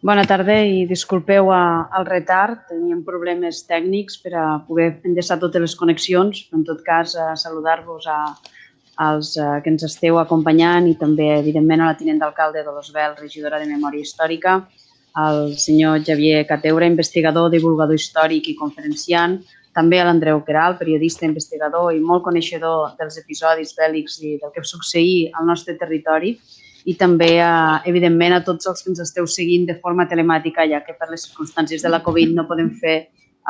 Bona tarda i disculpeu el retard. Teníem problemes tècnics per a poder enllaçar totes les connexions. En tot cas, saludar-vos als que ens esteu acompanyant i també, evidentment, a la tinent d'alcalde de l'Osbel, regidora de Memòria Històrica, al senyor Xavier Cateura, investigador, divulgador històric i conferenciant, també a l'Andreu Queralt, periodista, investigador i molt coneixedor dels episodis bèl·lics i del que succeïa al nostre territori, i també, evidentment, a tots els que ens esteu seguint de forma telemàtica, ja que per les circumstàncies de la Covid no podem fer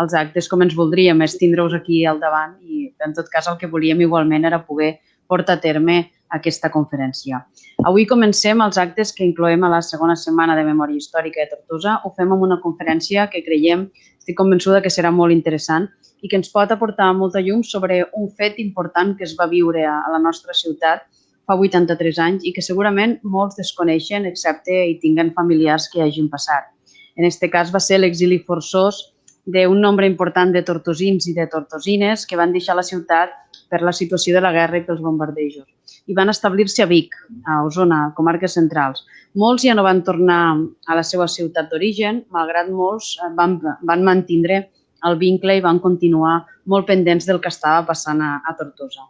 els actes com ens voldríem, és tindre-us aquí al davant i, en tot cas, el que volíem igualment era poder portar a terme aquesta conferència. Avui comencem els actes que incloem a la segona setmana de Memòria Històrica de Tortosa. Ho fem amb una conferència que creiem, estic convençuda que serà molt interessant i que ens pot aportar molta llum sobre un fet important que es va viure a la nostra ciutat fa 83 anys i que segurament molts desconeixen, excepte hi tinguen familiars que hagin passat. En aquest cas va ser l'exili forçós d'un nombre important de tortosins i de tortosines que van deixar la ciutat per la situació de la guerra i pels bombardejos. I van establir-se a Vic, a Osona, a comarques centrals. Molts ja no van tornar a la seva ciutat d'origen, malgrat molts van mantindre el vincle i van continuar molt pendents del que estava passant a Tortosa.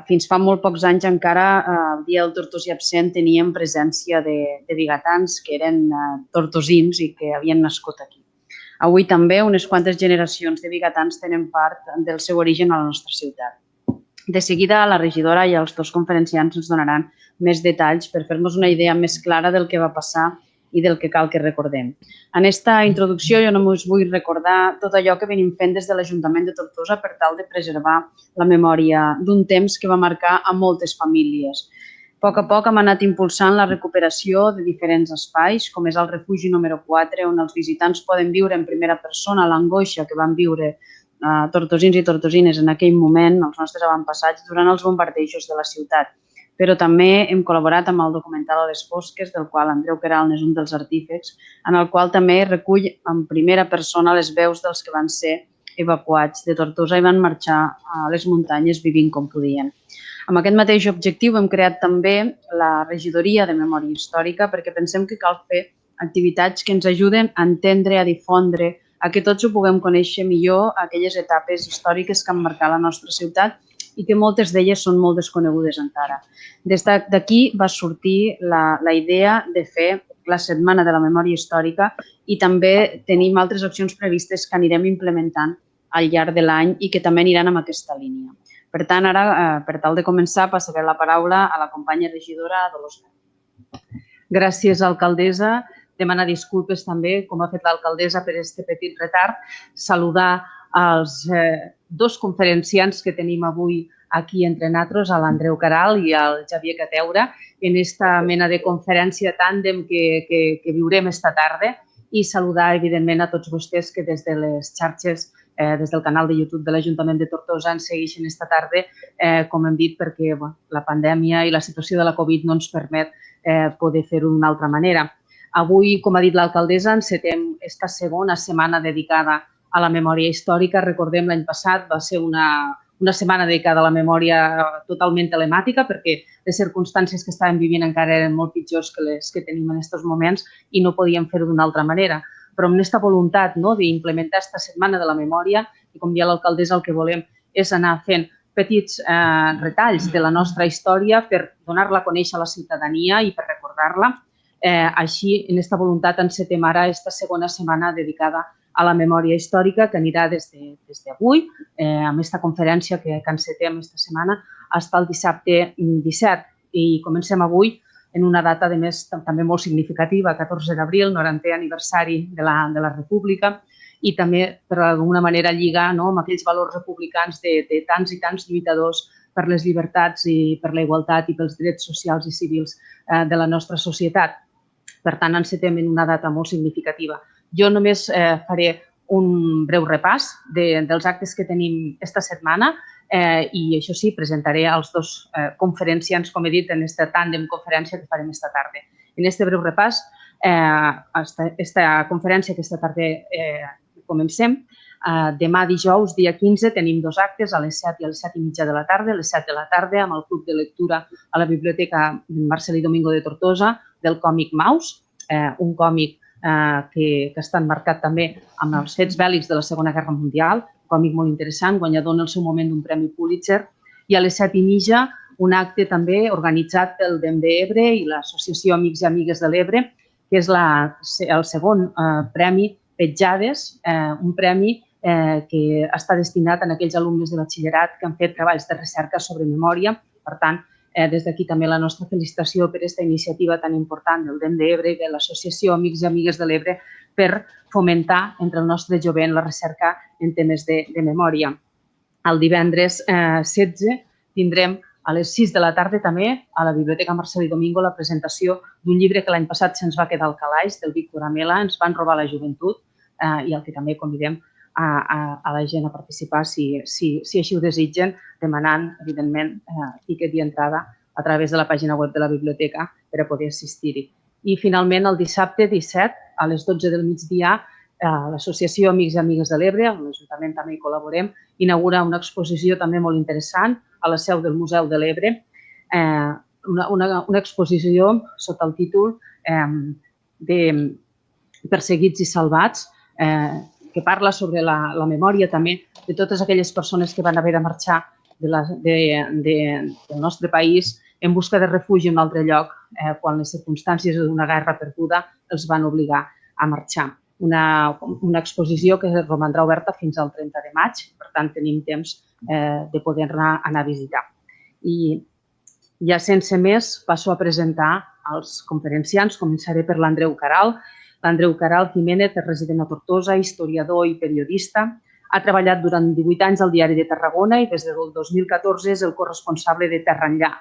Fins fa molt pocs anys encara, el dia del tortosí absent, teníem presència de vigatans que eren tortosins i que havien nascut aquí. Avui també unes quantes generacions de vigatans tenen part del seu origen a la nostra ciutat. De seguida, la regidora i els dos conferenciants ens donaran més detalls per fer-nos una idea més clara del que va passar i del que cal que recordem. En aquesta introducció jo només vull recordar tot allò que venim fent des de l'Ajuntament de Tortosa per tal de preservar la memòria d'un temps que va marcar a moltes famílies. A poc hem anat impulsant la recuperació de diferents espais, com és el refugi número 4, on els visitants poden viure en primera persona l'angoixa que van viure tortosins i tortosines en aquell moment, els nostres avantpassats, durant els bombardejos de la ciutat. Però també hem col·laborat amb el documental A les Fosques, del qual Andreu Queralt és un dels artífecs, en el qual també recull en primera persona les veus dels que van ser evacuats de Tortosa i van marxar a les muntanyes vivint com podien. Amb aquest mateix objectiu hem creat també la regidoria de Memòria Històrica perquè pensem que cal fer activitats que ens ajuden a entendre, a difondre, a que tots ho puguem conèixer millor, aquelles etapes històriques que han marcat la nostra ciutat i que moltes d'elles són molt desconegudes encara. Des d'aquí va sortir la idea de fer la Setmana de la Memòria Històrica i també tenim altres accions previstes que anirem implementant al llarg de l'any i que també aniran en aquesta línia. Per tant, ara, per tal de començar, passaré la paraula a la companya regidora Dolors. Gràcies, alcaldessa. Demanar disculpes també, com ha fet l'alcaldessa, per aquest petit retard. Saludar els dos conferenciants que tenim avui aquí entre nosaltres, l'Andreu Queralt i el Xavier Cateura, en aquesta mena de conferència tàndem que viurem esta tarda, i saludar, evidentment, a tots vostès que des de les xarxes, des del canal de YouTube de l'Ajuntament de Tortosa, ens segueixen esta tarda, com hem dit, perquè la pandèmia i la situació de la Covid no ens permet poder fer-ho d'una altra manera. Avui, com ha dit l'alcaldessa, encetem esta segona setmana dedicada a la memòria històrica. Recordem, l'any passat va ser una setmana dedicada a la memòria totalment telemàtica perquè les circumstàncies que estàvem vivint encara eren molt pitjors que les que tenim en aquests moments i no podíem fer-ho d'una altra manera. Però amb aquesta voluntat d'implementar aquesta setmana de la memòria, i com deia l'alcaldessa, el que volem és anar fent petits retalls de la nostra història per donar-la a conèixer a la ciutadania i per recordar-la. Així, en aquesta voluntat, encetem ara aquesta segona setmana dedicada a la memòria històrica, que anirà des d'avui, amb aquesta conferència que encetem aquesta setmana, fins al dissabte 17. I comencem avui en una data, a més, també molt significativa, 14 d'abril, 90è aniversari de la República, i també, per d'alguna manera, lligar amb aquells valors republicans de tants i tants lluitadors per les llibertats i per la igualtat i pels drets socials i civils de la nostra societat. Per tant, encetem en una data molt significativa. Jo només faré un breu repàs dels actes que tenim esta setmana i, això sí, presentaré els dos conferenciants, com he dit, en aquesta tàndem conferència que farem esta tarda. En aquest breu repàs, esta conferència que esta tarda comencem, demà dijous, dia 15, tenim dos actes, a les 7 i a les 7 i mitja de la tarda. A les 7 de la tarda, amb el Club de Lectura a la Biblioteca Marcelí Domingo de Tortosa, del còmic Maus, un còmic que està marcat també amb els fets bèl·lics de la Segona Guerra Mundial, un còmic molt interessant, guanyador en el seu moment d'un Premi Pulitzer, i a les 7:30 un acte també organitzat pel DEM d'Ebre i l'Associació Amics i Amigues de l'Ebre, que és el segon premi Petjades, un premi que està destinat a aquells alumnes de batxillerat que han fet treballs de recerca sobre memòria. Per tant, des d'aquí també la nostra felicitació per aquesta iniciativa tan important del DEM d'Ebre i de l'Associació Amics i Amigues de l'Ebre per fomentar entre el nostre jovent la recerca en temes de memòria. El divendres 16 tindrem a les 6 de la tarda també a la Biblioteca Marcel·lí Domingo la presentació d'un llibre que l'any passat se'ns va quedar al calaix, del Víctor Amela, Ens van robar la joventut, i al que també convidem a la gent a participar si així ho desitgen, demanant, evidentment, tiquet i entrada a través de la pàgina web de la biblioteca per a poder assistir-hi. I finalment, el dissabte 17, a les 12 del migdia, l'Associació Amics i Amigues de l'Ebre, amb l'Ajuntament també hi col·laborem, inaugura una exposició també molt interessant a la seu del Museu de l'Ebre, una exposició sota el títol de Perseguits i salvats, que parla sobre la memòria també de totes aquelles persones que van haver de marxar del nostre país en busca de refugi en un altre lloc quan les circumstàncies d'una guerra perduda els van obligar a marxar. Una exposició que romandrà oberta fins al 30 de maig, per tant tenim temps de poder-la anar a visitar. I ja sense més passo a presentar els conferenciants. Començaré per l'Andreu Caral. L'Andreu Caral Jiménez és resident a Tortosa, historiador i periodista. Ha treballat durant 18 anys al Diari de Tarragona i des del 2014 és el corresponsable de Terra Enllà,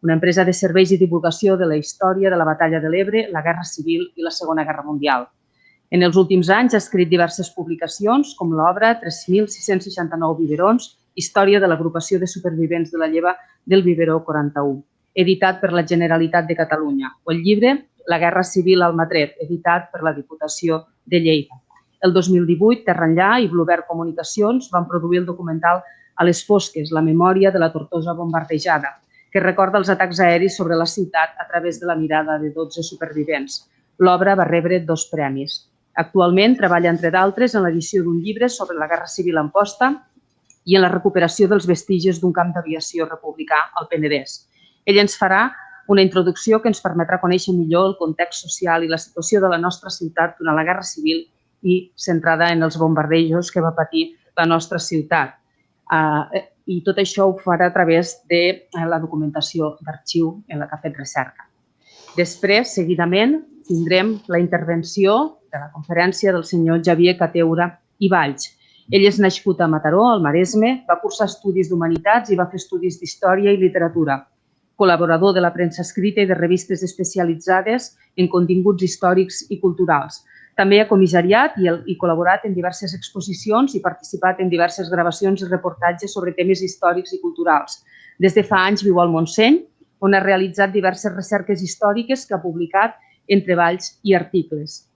una empresa de serveis i divulgació de la història de la Batalla de l'Ebre, la Guerra Civil i la Segona Guerra Mundial. En els últims anys ha escrit diverses publicacions, com l'obra 3.669 biberons, Història de l'agrupació de supervivents de la lleva del biberó 41, editat per la Generalitat de Catalunya, o el llibre La Guerra Civil al Matret, editat per la Diputació de Lleida. El 2018, Terra Enllà i Bluebird Comunicacions van produir el documental A les fosques, la memòria de la Tortosa bombardejada, que recorda els atacs aeris sobre la ciutat a través de la mirada de 12 supervivents. L'obra va rebre 2 premis. Actualment treballa, entre d'altres, en l'edició d'un llibre sobre la Guerra Civil a Amposta i en la recuperació dels vestigis d'un camp d'aviació republicà al Penedès. Ell ens farà una introducció que ens permetrà conèixer millor el context social i la situació de la nostra ciutat durant la Guerra Civil i centrada en els bombardejos que va patir la nostra ciutat. I tot això ho farà a través de la documentació d'arxiu en la que ha fet recerca. Després, seguidament, tindrem la intervenció de la conferència del senyor Xavier Cateura i Valls. Ell és nascut a Mataró, al Maresme, va cursar estudis d'Humanitats i va fer estudis d'Història i Literatura. Col·laborador de la premsa escrita i de revistes especialitzades en continguts històrics i culturals. També ha comissariat i col·laborat en diverses exposicions i participat en diverses gravacions i reportatges sobre temes històrics i culturals. Des de fa anys viu al Montseny, on ha realitzat diverses recerques històriques que ha publicat en treballs i articles.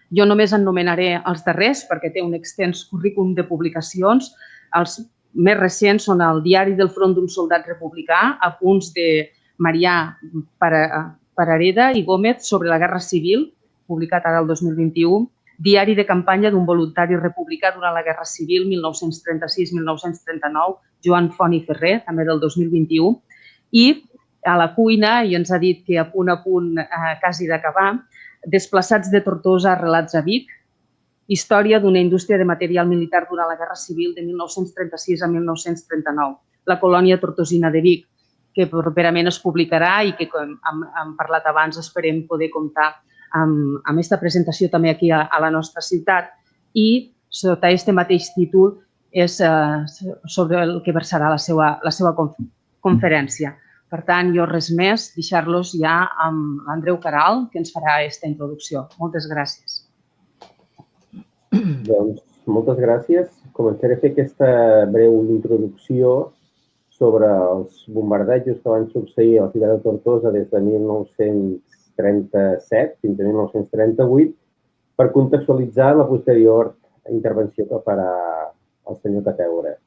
Jo només en nomenaré els darrers perquè té un extens currículum de publicacions. Els més recents són el Diari del front d'un soldat republicà, apunts de Marià Parareda i Gómez sobre la Guerra Civil, publicat ara el 2021, Diari de campanya d'un voluntari republicà durant la Guerra Civil 1936-1939, Joan Font i Ferrer, també del 2021, i a la cuina, i ens ha dit que a punt quasi d'acabar, Desplaçats de Tortosa arrelats a Vic, història d'una indústria de material militar durant la Guerra Civil de 1936 a 1939, la colònia tortosina de Vic, que properament es publicarà i que, com hem parlat abans, esperem poder comptar amb aquesta presentació també aquí a la nostra ciutat. I sota aquest mateix títol és sobre el que versarà la seva conferència. Per tant, jo res més, deixar-los ja amb l'Andreu Caral, que ens farà aquesta introducció. Moltes gràcies. Doncs, moltes gràcies. Començaré a fer aquesta breu introducció sobre els bombardejos que van succeir a la ciutat de Tortosa des de 1937 fins a 1938 per contextualitzar la posterior intervenció que farà el senyor Cateura.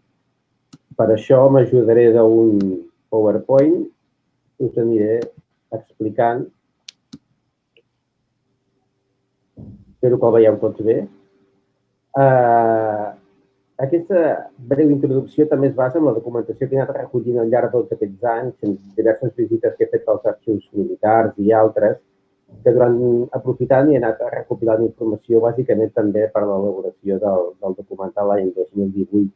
Per això m'ajudaré d'un PowerPoint, us aniré explicant Espero que el veieu tots bé. Aquesta breu introducció també es basa en la documentació que he anat recollint al llarg de tots aquests anys, en diverses visites que he fet als arxius militars i altres, que aprofitant he anat recopilant informació bàsicament també per l'elaboració del documental l'any 2018.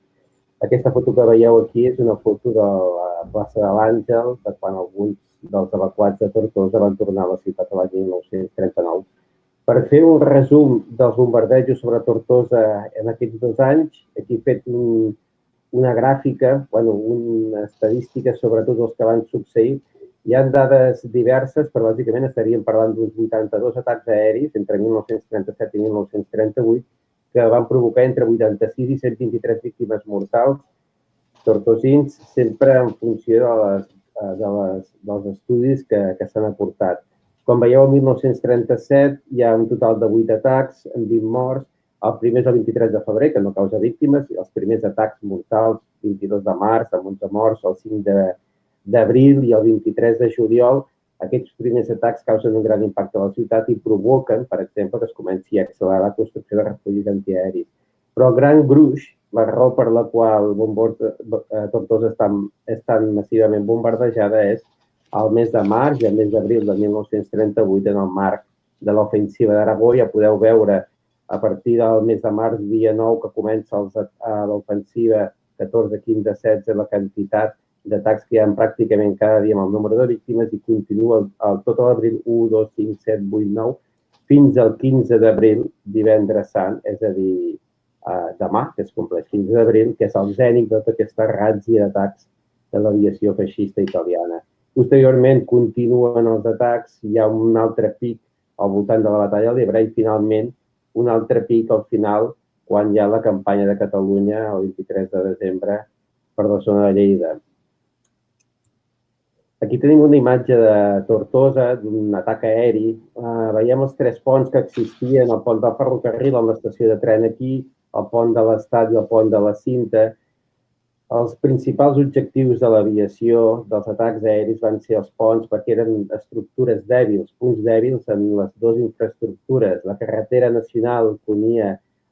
Aquesta foto que veieu aquí és una foto de la plaça de l'Àngel, de quan alguns dels evacuats de Tortosa van tornar a la ciutat l'any 1939. Per fer un resum dels bombardejos sobre Tortosa en aquests 2 anys, aquí he fet una gràfica, una estadística sobre tots els que van succeir. Hi ha dades diverses, però bàsicament estaríem parlant d'uns 82 atacs aèris entre 1937 i 1938 que van provocar entre 86 i 123 víctimes mortals tortosins, sempre en funció dels estudis que s'han aportat. Com veieu, el 1937 hi ha un total de 8 atacs amb 20 morts. El primer és el 23 de febrer, que no causa víctimes. Els primers atacs mortals, 22 de març, amb 11 morts, el 5 d'abril i el 23 de juliol. Aquests primers atacs causen un gran impacte a la ciutat i provoquen, per exemple, que es comenci a accelerar la construcció de refugis antiaeris. Però el gran gruix, la raó per la qual Tortosa és tan massivament bombardejada és al mes de març i al mes d'abril de 1938, en el marc de l'ofensiva d'Aragó. Ja podeu veure a partir del mes de març, dia 9, que comença l'ofensiva 14, 15, 16, la quantitat d'atacs que hi ha pràcticament cada dia amb el número de víctimes i continua tot l'abril 1, 2, 5, 7, 8, 9, fins al 15 d'abril, divendres sant, és a dir, demà, que es compleix 15 d'abril, que és el zènit de tota aquesta ràtzia d'atacs de l'aviació feixista italiana. Posteriorment continuen els atacs, hi ha un altre pic al voltant de la batalla de l'Ebre i finalment un altre pic al final quan hi ha la campanya de Catalunya el 23 de desembre per la zona de Lleida. Aquí tenim una imatge de Tortosa, d'un atac aeri. Veiem els 3 ponts que existien, el pont del ferrocarril, l'estació de tren aquí, el pont de l'Estat i el pont de la Cinta. Els principals objectius de l'aviació, dels atacs aeris, van ser els ponts perquè eren estructures dèbils, punts dèbils en les 2 infraestructures. La carretera nacional que unia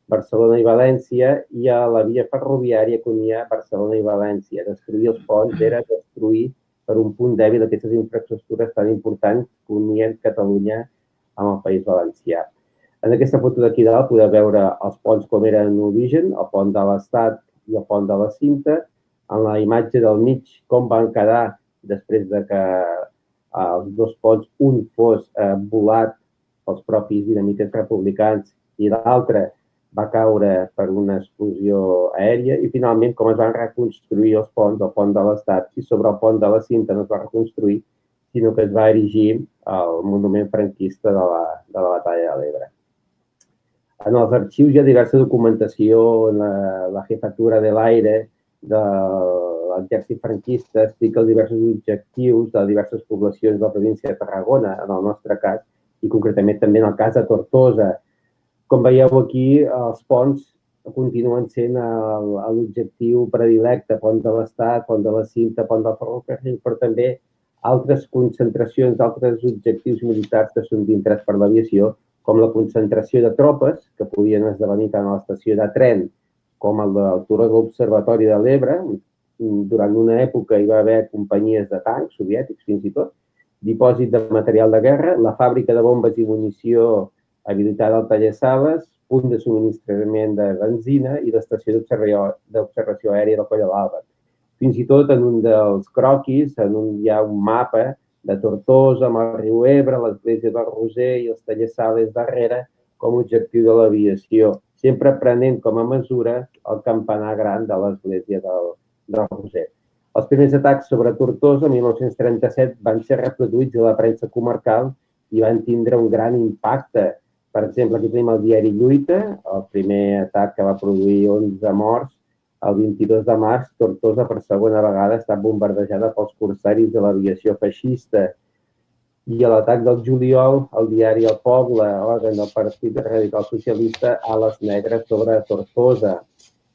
Barcelona i València i la via ferroviària que unia Barcelona i València. Destruir els ponts era destruir per un punt dèbil d'aquestes infraestructures tan importants que unien Catalunya amb el País Valencià. En aquesta foto d'aquí dalt podeu veure els ponts com eren en origen, el pont de l'Estat i el pont de la Cinta. En la imatge del mig, com van quedar després de que els 2 ponts, un fos volat pels propis dinamites republicans i l'altre va caure per una explosió aèria i finalment com es van reconstruir els ponts, el pont de l'Estat i sobre el pont de la Cinta no es va reconstruir, sinó que es va erigir el monument franquista de la batalla de l'Ebre. En els arxius hi ha diversa documentació, la jefatura de l'aire de l'exèrcit franquista explica els diversos objectius de diverses poblacions de la província de Tarragona, en el nostre cas, i concretament també en el cas de Tortosa. Com veieu aquí, els ponts continuen sent l'objectiu predilecte, pont de l'Estat, pont de la Cinta, pont del ferrocarril, però també altres concentracions, altres objectius militars que són d'interès per l'aviació, com la concentració de tropes, que podien esdevenir tant a l'estació de tren com al turó de l'Observatori de l'Ebre. Durant una època hi va haver companyies de tancs soviètics, fins i tot, dipòsit de material de guerra, la fàbrica de bombes i munició habilitada al taller Sales, punt de subministrament de benzina i l'estació d'observació aèria del Coll de l'Alba. Fins i tot en un dels croquis hi ha un mapa de Tortosa amb el riu Ebre, l'església del Roser i els tallers Sales darrere com a objectiu de l'aviació, sempre prenent com a mesura el campanar gran de l'església del Roser. Els primers atacs sobre Tortosa, el 1937, van ser reproduïts a la premsa comarcal i van tindre un gran impacte. Per exemple, aquí tenim el diari Lluita, el primer atac que va produir 11 morts. El 22 de març, Tortosa per segona vegada està bombardejada pels corsaris de l'aviació feixista. I a l'atac del juliol, el diari El Poble, òrgan del Partit Radical Socialista, ales negres sobre Tortosa.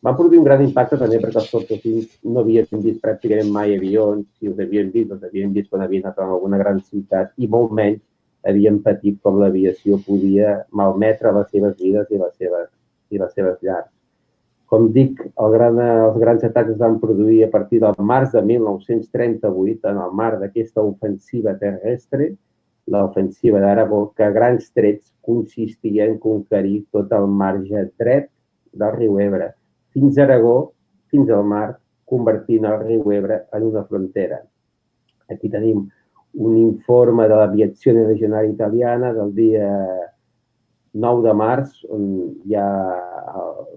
Van produir un gran impacte també perquè els tortosins no havien vist pràcticament mai avions, si els havien vist quan havien anat a alguna gran ciutat, i molt menys havien patit com l'aviació podia malmetre les seves vides i les seves llars. Com dic, els grans atacs es van produir a partir del març de 1938 en el marc d'aquesta ofensiva terrestre, l'ofensiva d'Aragó, que a grans trets consistia en conquerir tot el marge dret del riu Ebre, fins a Aragó, fins al mar, convertint el riu Ebre en una frontera. Aquí tenim un informe de l'aviació legionària italiana del dia 9 de març, on hi ha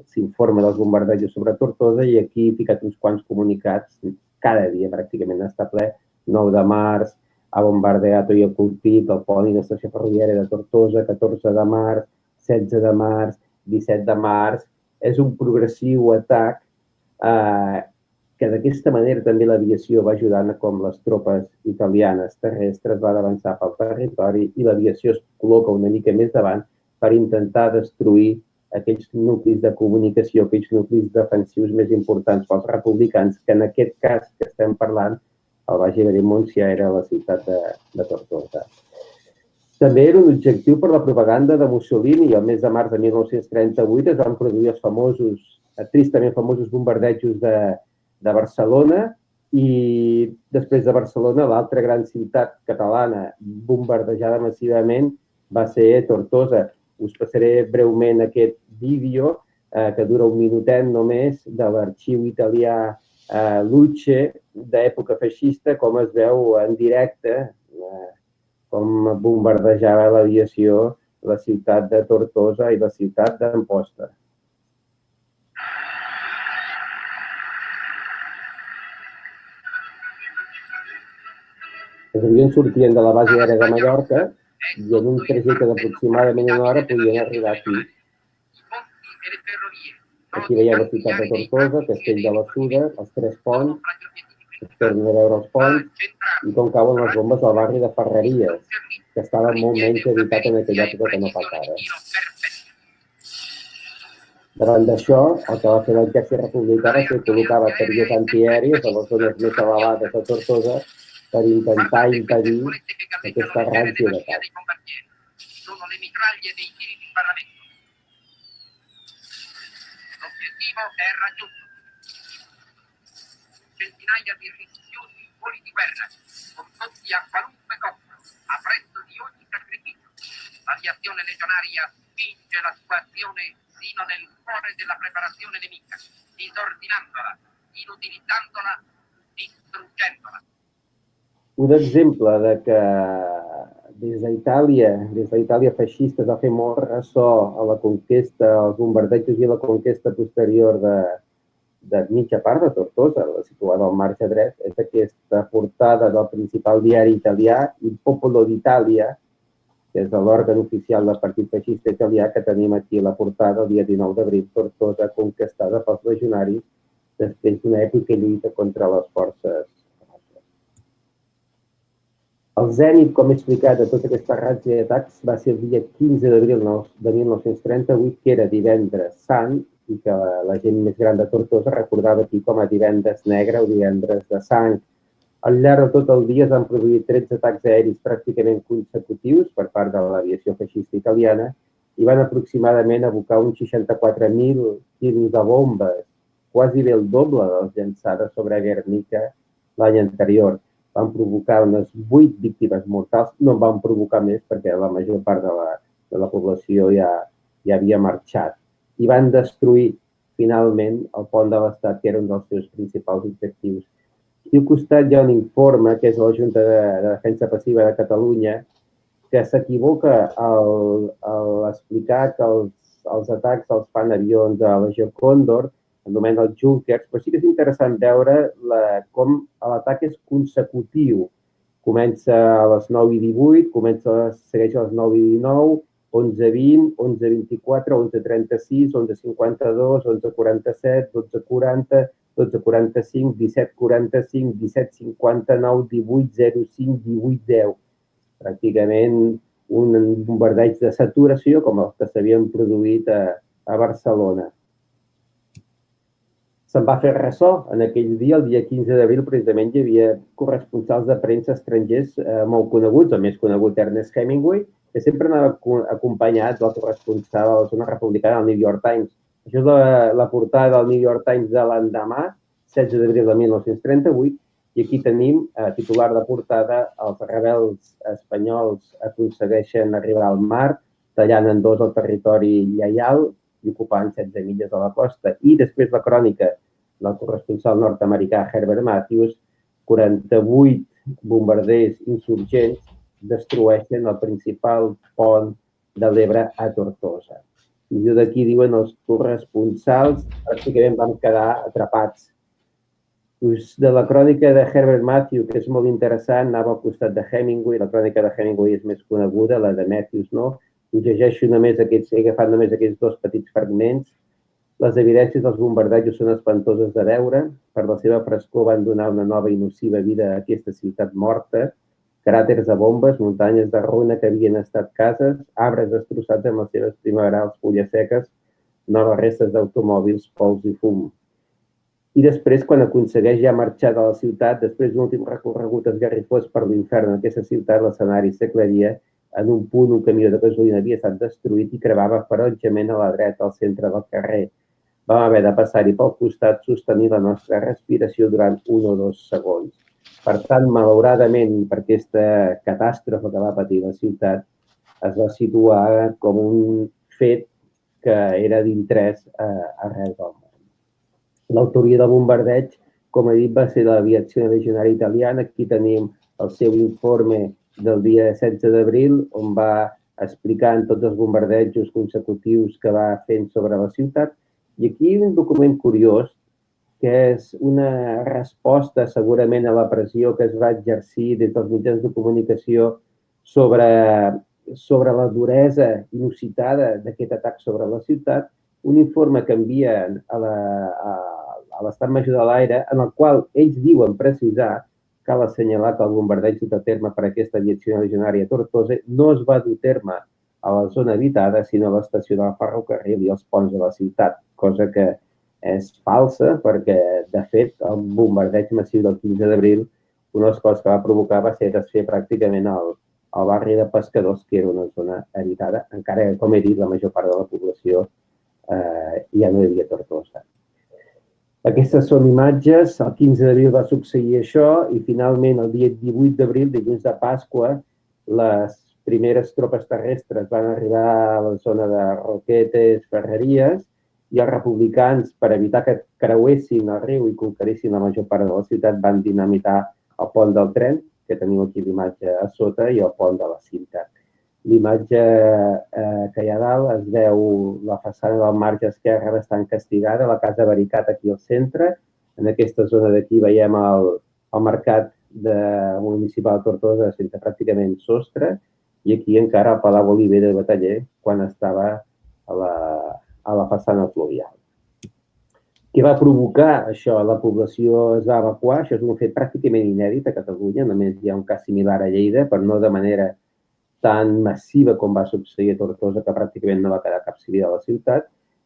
s'informa dels bombardejos sobre Tortosa i aquí he ficat uns quants comunicats, cada dia pràcticament està ple, 9 de març, ha bombardeato i ha colpit el pont i l'estació ferroviària de Tortosa, 14 de març, 16 de març, 17 de març. És un progressiu atac que d'aquesta manera també l'aviació va ajudant com les tropes italianes terrestres van avançar pel territori i l'aviació es col·loca una mica més davant per intentar destruir aquells nuclis de comunicació, aquells nuclis defensius més importants pels republicans, que en aquest cas que estem parlant, el Baix Ebre i Montsià era la ciutat de Tortosa. També era un objectiu per la propaganda de Mussolini i el mes de març de 1938 es van produir els famosos, tristament famosos bombardejos de Barcelona i després de Barcelona l'altra gran ciutat catalana bombardejada massivament va ser Tortosa. Us passaré breument aquest vídeo que dura un minutet només de l'arxiu italià Luce d'època feixista, com es veu en directe com bombardejava l'aviació la ciutat de Tortosa i la ciutat d'Amposta. Els avions sortien de la base aèria de Mallorca i en un trajecte d'aproximadament una hora podien arribar aquí. Aquí veiem la ciutat de Tortosa, Castell de la Suda, els tres ponts, es tornen a veure els ponts i com cauen les bombes al barri de Ferreries, que estava molt menys habitat en aquella època que no pas ara. Davant d'això, el que va fer l'exèrcit republicà va ser col·locar bateries antiaèries a les zones més elevades de Tortosa per intentar impedir aquesta ràtzia d'atac. È raggiunto. Centinaia di rischiosi voli di guerra, condotti a qualunque costo, a prezzo di ogni sacrificio. L'aviazione legionaria spinge la sua azione sino nel cuore della preparazione nemica, disordinandola, inutilizzandola, distruggendola. Un exemple de que des d'Itàlia feixista es va fer molt ressò a la conquesta, als bombardejos i a la conquesta posterior de mitja part de Tortosa, la situada al marge dret, és aquesta portada del principal diari italià, Il Popolo d'Itàlia, que és l'òrgan oficial del partit feixista italià, que tenim aquí a la portada el dia 19 d'abril, Tortosa conquestada pels legionaris després d'una èpica lluita contra les forces. El zènit, com he explicat, de tota aquesta ràtzia d'atacs va ser el dia 15 d'abril de 1938, que era divendres sant, i que la gent més gran de Tortosa recordava aquí com a divendres negre o divendres de sang. Al llarg de tot el dia es van produir 13 atacs aèris pràcticament consecutius per part de l'aviació feixista italiana i van aproximadament abocar uns 64.000 quilos de bombes, quasi bé el doble de les llançades sobre Guernica l'any anterior. Van provocar unes 8 víctimes mortals, no en van provocar més perquè la major part de la població ja havia marxat. I van destruir finalment el pont de l'Estat, que era un dels seus principals objectius. Aquí al costat hi ha un informe, que és la Junta de Defensa Passiva de Catalunya, que s'equivoca al explicar que els atacs els fan avions de la Legió Còndor, anomen els Junkers, però sí que és interessant veure com l'atac és consecutiu. Comença a les 9 i 18, segueix a les 9 i 19, 11:20, 11:24, 11:36, 11:52, 11:47, 12:40, 12:45, 17:45, 17:59, 18:05, 18:10. Pràcticament un bombardeig de saturació com els que s'havien produït a Barcelona. se'n va fer ressò. En aquell dia, el dia 15 d'abril, precisament hi havia corresponsals de premsa estrangers molt coneguts, el més conegut Ernest Hemingway, que sempre anava acompanyat del corresponsal de la zona republicana del New York Times. Això és la portada del New York Times de l'endemà, 16 d'abril de 1938, i aquí tenim, titular de portada, els rebels espanyols aconsegueixen arribar al mar, tallant en dos el territori lleial i ocupant 16 milles de la costa. I després la crònica del corresponsal nord-americà Herbert Matthews, 48 bombarders insurgents destrueixen el principal pont de l'Ebre a Tortosa. I d'aquí diuen els corresponsals pràcticament van quedar atrapats. De la crònica de Herbert Matthews, que és molt interessant, anava al costat de Hemingway. La crònica de Hemingway és més coneguda, la de Matthews no. Us llegeixo només he agafat només aquests dos petits fragments. Les evidències dels bombardejos són espantoses de veure. Per la seva frescor van donar una nova i nociva vida a aquesta ciutat morta. Cràters de bombes, muntanyes de ruïna que havien estat cases, arbres destrossats amb les seves primaverals fulles seques, noves restes d'automòbils, pols i fum. I després, quan aconsegueix ja marxar de la ciutat, després d'un últim recorregut esgarrifós per l'infern en aquesta ciutat, l'escenari s'aclaria. En un punt, un camió de gasolina havia estat destruït i cremava ferotgement a la dreta al centre del carrer. Vam haver de passar-hi pel costat, sostenir la nostra respiració durant 1 o 2 segons. Per tant, malauradament, per aquesta catàstrofe que va patir la ciutat, es va situar com un fet que era d'interès arreu del món. L'autoria del bombardeig, com he dit, va ser l'aviació legionària italiana. Aquí tenim el seu informe del dia 16 d'abril, on va explicant tots els bombardejos consecutius que va fent sobre la ciutat. I aquí un document curiós, que és una resposta segurament a la pressió que es va exercir des dels mitjans de comunicació sobre la duresa inusitada d'aquest atac sobre la ciutat, un informe que envien a l'Estat Major de l'Aire, en el qual ells diuen precisar, cal assenyalar que el bombardeig dut a terme per aquesta aviació legionària a Tortosa no es va dur a terme a la zona habitada, sinó a l'estació del ferrocarril i als ponts de la ciutat, cosa que és falsa perquè, de fet, el bombardeig massiu del 15 d'abril, una de les coses que va provocar va ser desfer pràcticament el barri de pescadors, que era una zona habitada, encara que, com he dit, la major part de la població ja no hi havia Tortosa. Aquestes són imatges. El 15 d'abril va succeir això i, finalment, el dia 18 d'abril, dilluns de Pasqua, les primeres tropes terrestres van arribar a la zona de Roquetes, Ferreries, i els republicans, per evitar que creuessin el riu i conquerissin la major part de la ciutat, van dinamitar el pont del tren, que teniu aquí l'imatge a sota, i el pont de la cinta. L'imatge que hi ha a dalt es veu la façana del marge esquerre bastant castigada, la casa Baricat aquí al centre. En aquesta zona d'aquí veiem el mercat municipal de Tortosa sense pràcticament sostre, i aquí encara el Palau Oliver de Bataller quan estava a la façana fluvial. Què va provocar això? La població es va evacuar. Això és un fet pràcticament inèdit a Catalunya. Només hi ha un cas similar a Lleida, però no de manera tan massiva com va succeir a Tortosa, que pràcticament no va quedar cap civil a la ciutat,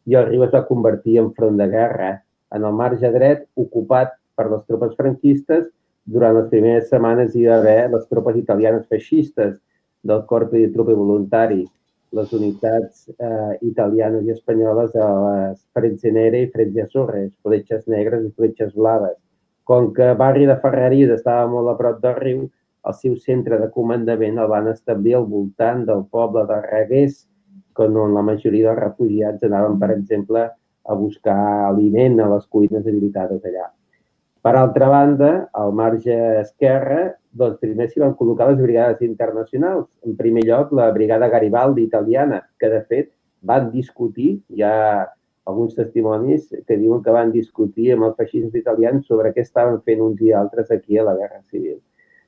i el riu es va convertir en front de guerra en el marge dret, ocupat per les tropes franquistes. Durant les primeres setmanes hi va haver les tropes italianes feixistes del Corpo di Truppe Voluntari, les unitats italianes i espanyoles a les Frecce Nere i Frecce Azzurre, fletxes negres i fletxes blaves. Com que el barri de Ferreries estava molt a prop del riu, el seu centre de comandament el van establir al voltant del poble de Reguers, on la majoria dels refugiats anaven, per exemple, a buscar aliment a les cuines habilitades allà. Per altra banda, al marge esquerre, doncs primer s'hi van col·locar les brigades internacionals. En primer lloc, la brigada Garibaldi italiana, que de fet van discutir, hi ha alguns testimonis que diuen que van discutir amb els feixistes italians sobre què estaven fent uns i altres aquí a la Guerra Civil.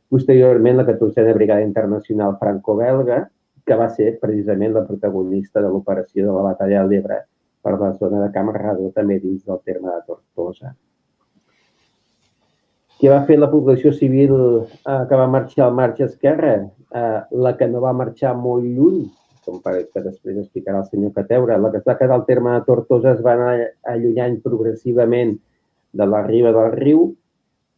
Posteriorment, la 14a Brigada Internacional Franco-Belga, que va ser precisament la protagonista de l'operació de la Batalla de l'Ebre per la zona de Camarado, també dins del terme de Tortosa. Què va fer la població civil que va marxar al marge esquerre? La que no va marxar molt lluny, com que després explicarà el senyor Cateura, la que es va quedar al terme de Tortosa es va anar allunyant progressivament de la riba del riu,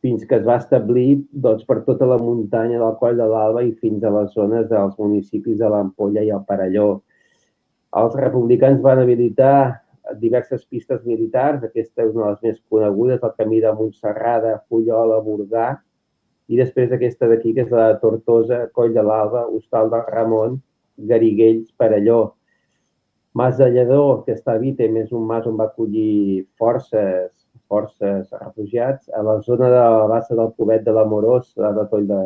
fins que es va establir per tota la muntanya del Coll de l'Alba i fins a les zones dels municipis de l'Ampolla i el Perelló. Els republicans van habilitar diverses pistes militars, aquesta és una de les més conegudes, el camí de Montserrada, Fullola, Burgà, i després aquesta d'aquí, que és la de Tortosa, Coll de l'Alba, Hostal del Ramon, Garriguells, Perelló. Mas de Lledó, que està a Vítem, és un mas on va acollir forces refugiats. A la zona de la bassa del Pobet de l'Amorós, a l'atoll de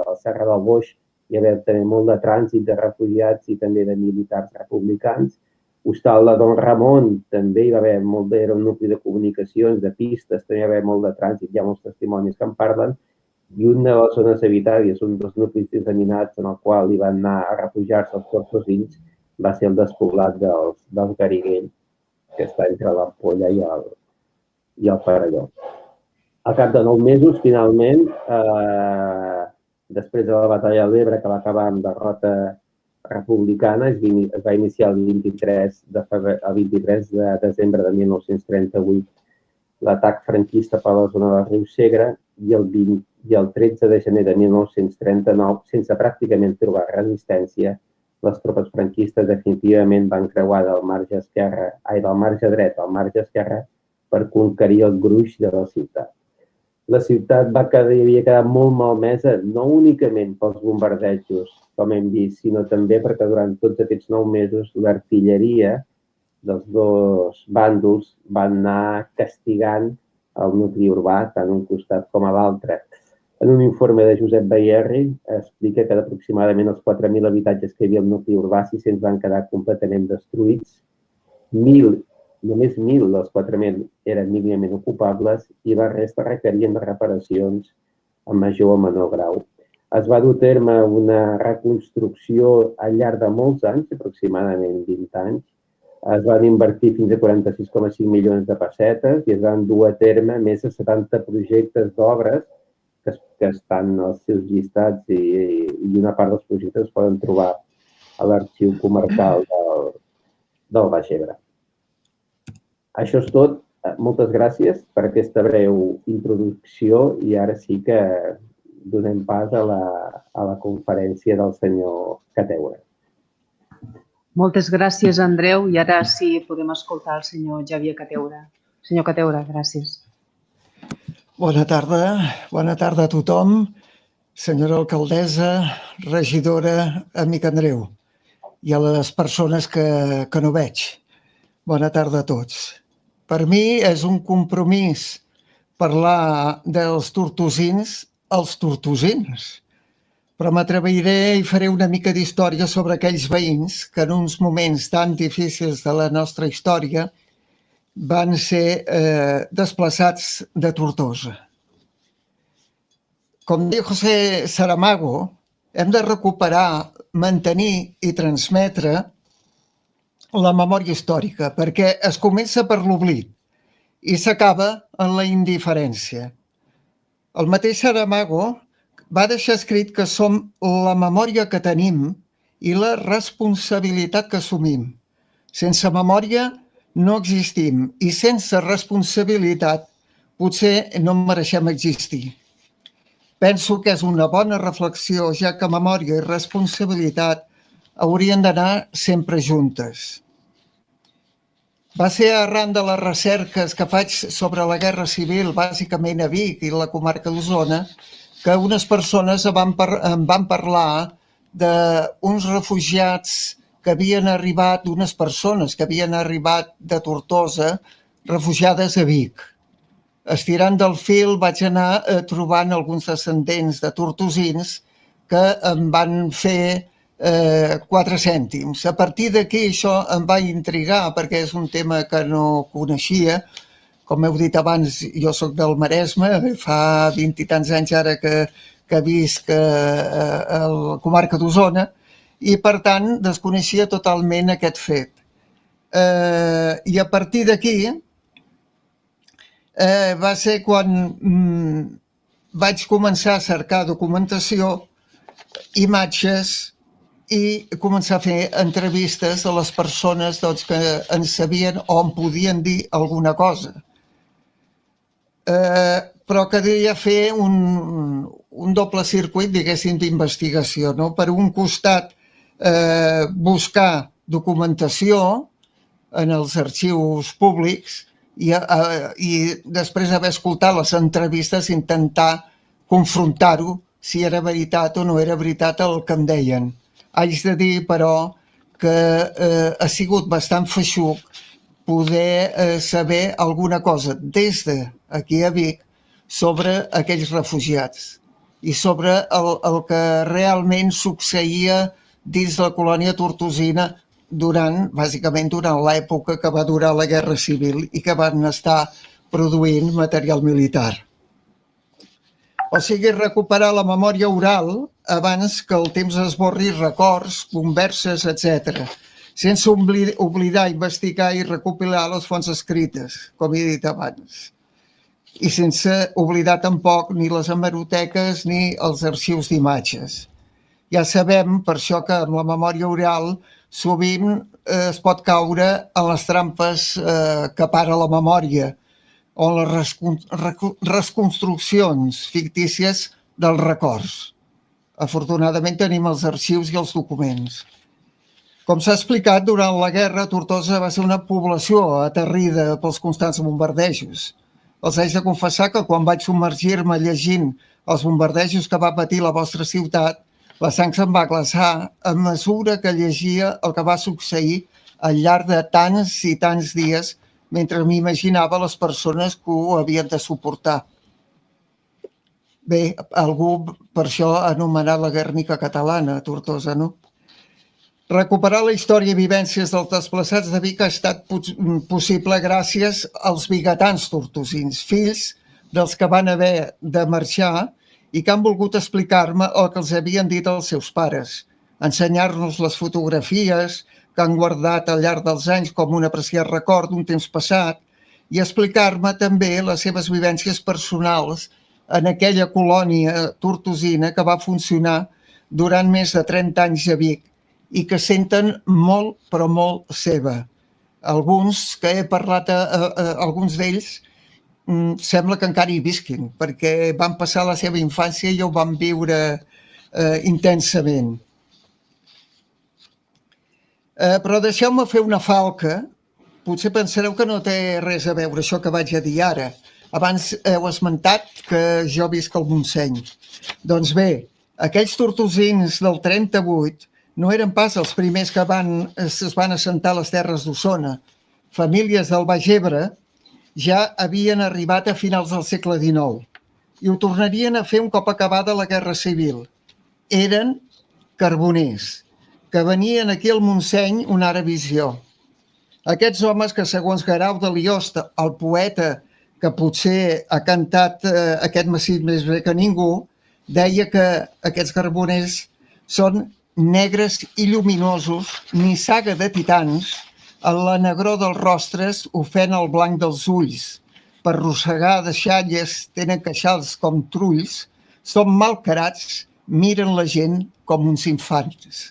la Serra del Boix, hi va haver molt de trànsit de refugiats i també de militars republicans. Hostal de Don Ramon, també hi va haver era un nucli de comunicacions, de pistes, també hi va haver molt de trànsit, hi ha molts testimonis que en parlen. I una de les zones habitades, un dels nuclis disseminats en el qual hi van anar a refugiar-se els tortosins, va ser el despoblat dels Garriguells, que està entre l'Ampolla i el Perelló. Al cap de 9 mesos, finalment, després de la batalla de l'Ebre, que va acabar amb derrota republicana, es va iniciar el 23 de desembre de 1938 l'atac franquista per la zona del riu Segre i el 13 de gener de 1939, sense pràcticament trobar resistència, les tropes franquistes definitivament van creuar del marge dret al marge esquerre per conquerir el gruix de la ciutat. La ciutat havia quedat molt malmesa, no únicament pels bombardejos, com hem vist, sinó també perquè durant tots aquests 9 mesos l'artilleria dels dos bàndols van anar castigant el nucli urbà, tant un costat com a l'altre. En un informe de Josep Bayerri explica que d'aproximadament els 4.000 habitatges que hi havia al nucli urbà, 600 van quedar completament destruïts, només 1.000 dels 4.000 eren mínimament ocupables i la resta requerien de reparacions en major o menor grau. Es va dur a terme una reconstrucció al llarg de molts anys, aproximadament 20 anys. Es van invertir fins a 46,5 milions de pessetes i es van dur a terme més de 70 projectes d'obres que estan als seus llistats i una part dels projectes es poden trobar a l'arxiu comarcal del Baix Ebre. Això és tot. Moltes gràcies per aquesta breu introducció i ara sí que donem pas a la conferència del senyor Cateura. Moltes gràcies, Andreu, i ara sí podem escoltar el senyor Xavier Cateura. Senyor Cateura, gràcies. Bona tarda a tothom, senyora alcaldessa, regidora, amic Andreu, i a les persones que no veig. Bona tarda a tots. Per mi és un compromís parlar dels tortosins als tortosins, però m'atreviré i faré una mica d'història sobre aquells veïns que en uns moments tan difícils de la nostra història van ser desplaçats de Tortosa. Com deia José Saramago, hem de recuperar, mantenir i transmetre la memòria històrica, perquè es comença per l'oblit i s'acaba en la indiferència. El mateix Saramago va deixar escrit que som la memòria que tenim i la responsabilitat que assumim. Sense memòria no existim i sense responsabilitat potser no mereixem existir. Penso que és una bona reflexió, ja que memòria i responsabilitat haurien d'anar sempre juntes. Va ser arran de les recerques que faig sobre la Guerra Civil, bàsicament a Vic i la comarca d'Osona, que unes persones em van parlar d'uns refugiats que havien arribat, d'unes persones que havien arribat de Tortosa, refugiades a Vic. Estirant del fil vaig anar trobant alguns descendents de tortosins que em van fer 4 cèntims. A partir d'aquí això em va intrigar perquè és un tema que no coneixia. Com heu dit abans, jo soc del Maresme, fa 20 i tants anys ara que visc a la comarca d'Osona i, per tant, desconeixia totalment aquest fet. I a partir d'aquí va ser quan vaig començar a cercar documentació, imatges i començar a fer entrevistes a les persones que en sabien o en podien dir alguna cosa. però caldria fer un doble circuit, diguéssim, d'investigació, no? Per un costat, buscar documentació en els arxius públics i després d'haver escoltat les entrevistes intentar confrontar-ho si era veritat o no era veritat el que em deien. Haig de dir, però, que ha sigut bastant feixuc poder saber alguna cosa des d'aquí a Vic sobre aquells refugiats i sobre el que realment succeïa dins la colònia tortosina bàsicament durant l'època que va durar la Guerra Civil i que van estar produint material militar. O sigui, recuperar la memòria oral abans que el temps esborri records, converses, etc., sense oblidar, investigar i recopilar les fonts escrites, com he dit abans. I sense oblidar tampoc ni les hemeroteques ni els arxius d'imatges. Ja sabem, per això, que amb la memòria oral sovint es pot caure en les trampes que para la memòria o en les reconstruccions fictícies dels records. Afortunadament tenim els arxius i els documents. Com s'ha explicat, durant la guerra, Tortosa va ser una població aterrida pels constants bombardejos. Els haig de confessar que quan vaig submergir-me llegint els bombardejos que va patir la vostra ciutat, la sang se'm va glaçar a mesura que llegia el que va succeir al llarg de tants i tants dies mentre m'imaginava les persones que ho havien de suportar. Bé, algú per això ha anomenat la Guernica catalana, Tortosa, no? Recuperar la història i vivències dels desplaçats de Vic ha estat possible gràcies als biguetans tortosins, fills dels que van haver de marxar i que han volgut explicar-me el que els havien dit els seus pares, ensenyar-nos les fotografies que han guardat al llarg dels anys com un apreciat record d'un temps passat i explicar-me també les seves vivències personals en aquella colònia tortosina que va funcionar durant més de 30 anys a Vic i que senten molt, però molt seva. Alguns que he parlat, alguns d'ells, sembla que encara hi visquin, perquè van passar la seva infància i ho van viure intensament. Però deixeu-me fer una falca. Potser pensareu que no té res a veure això que vaig a dir ara. Abans heu esmentat que jo visc al Montseny. Doncs bé, aquells tortosins del 38 no eren pas els primers que es van assentar a les terres d'Osona. Famílies del Baix Ebre ja havien arribat a finals del segle XIX i ho tornarien a fer un cop acabada la Guerra Civil. Eren carboners, que venien aquí al Montseny una ara visió. Aquests homes que, segons Guerau de Liosta, el poeta que potser ha cantat aquest massís més bé que ningú, deia que aquests carboners són negres i lluminosos, nissaga de titans, en la negror dels rostres ofèn el blanc dels ulls. Per rossegar deixalles tenen queixals com trulls, són malcarats, miren la gent com uns infants.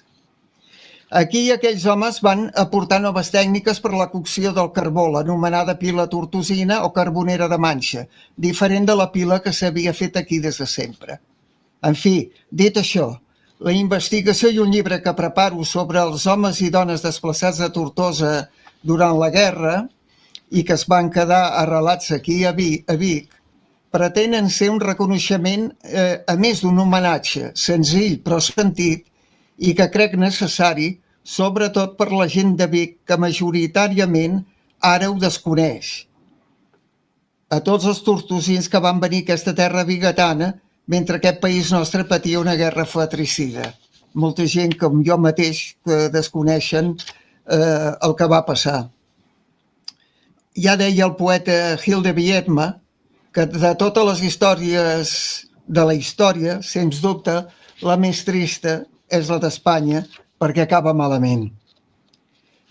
Aquí aquells homes van aportar noves tècniques per la cocció del carbó, l'anomenada pila tortosina o carbonera de manxa, diferent de la pila que s'havia fet aquí des de sempre. En fi, dit això, la investigació i un llibre que preparo sobre els homes i dones desplaçats de Tortosa durant la guerra i que es van quedar arrelats aquí a Vic, pretenen ser un reconeixement, a més d'un homenatge senzill però sentit i que crec necessari, sobretot per la gent de Vic que majoritàriament ara ho desconeix. A tots els tortosins que van venir a aquesta terra biguetana mentre aquest país nostre patia una guerra fratricida. Molta gent com jo mateix que desconeixen el que va passar. Ja deia el poeta Gil de Viedma que de totes les històries de la història, sens dubte, la més trista és la d'Espanya perquè acaba malament.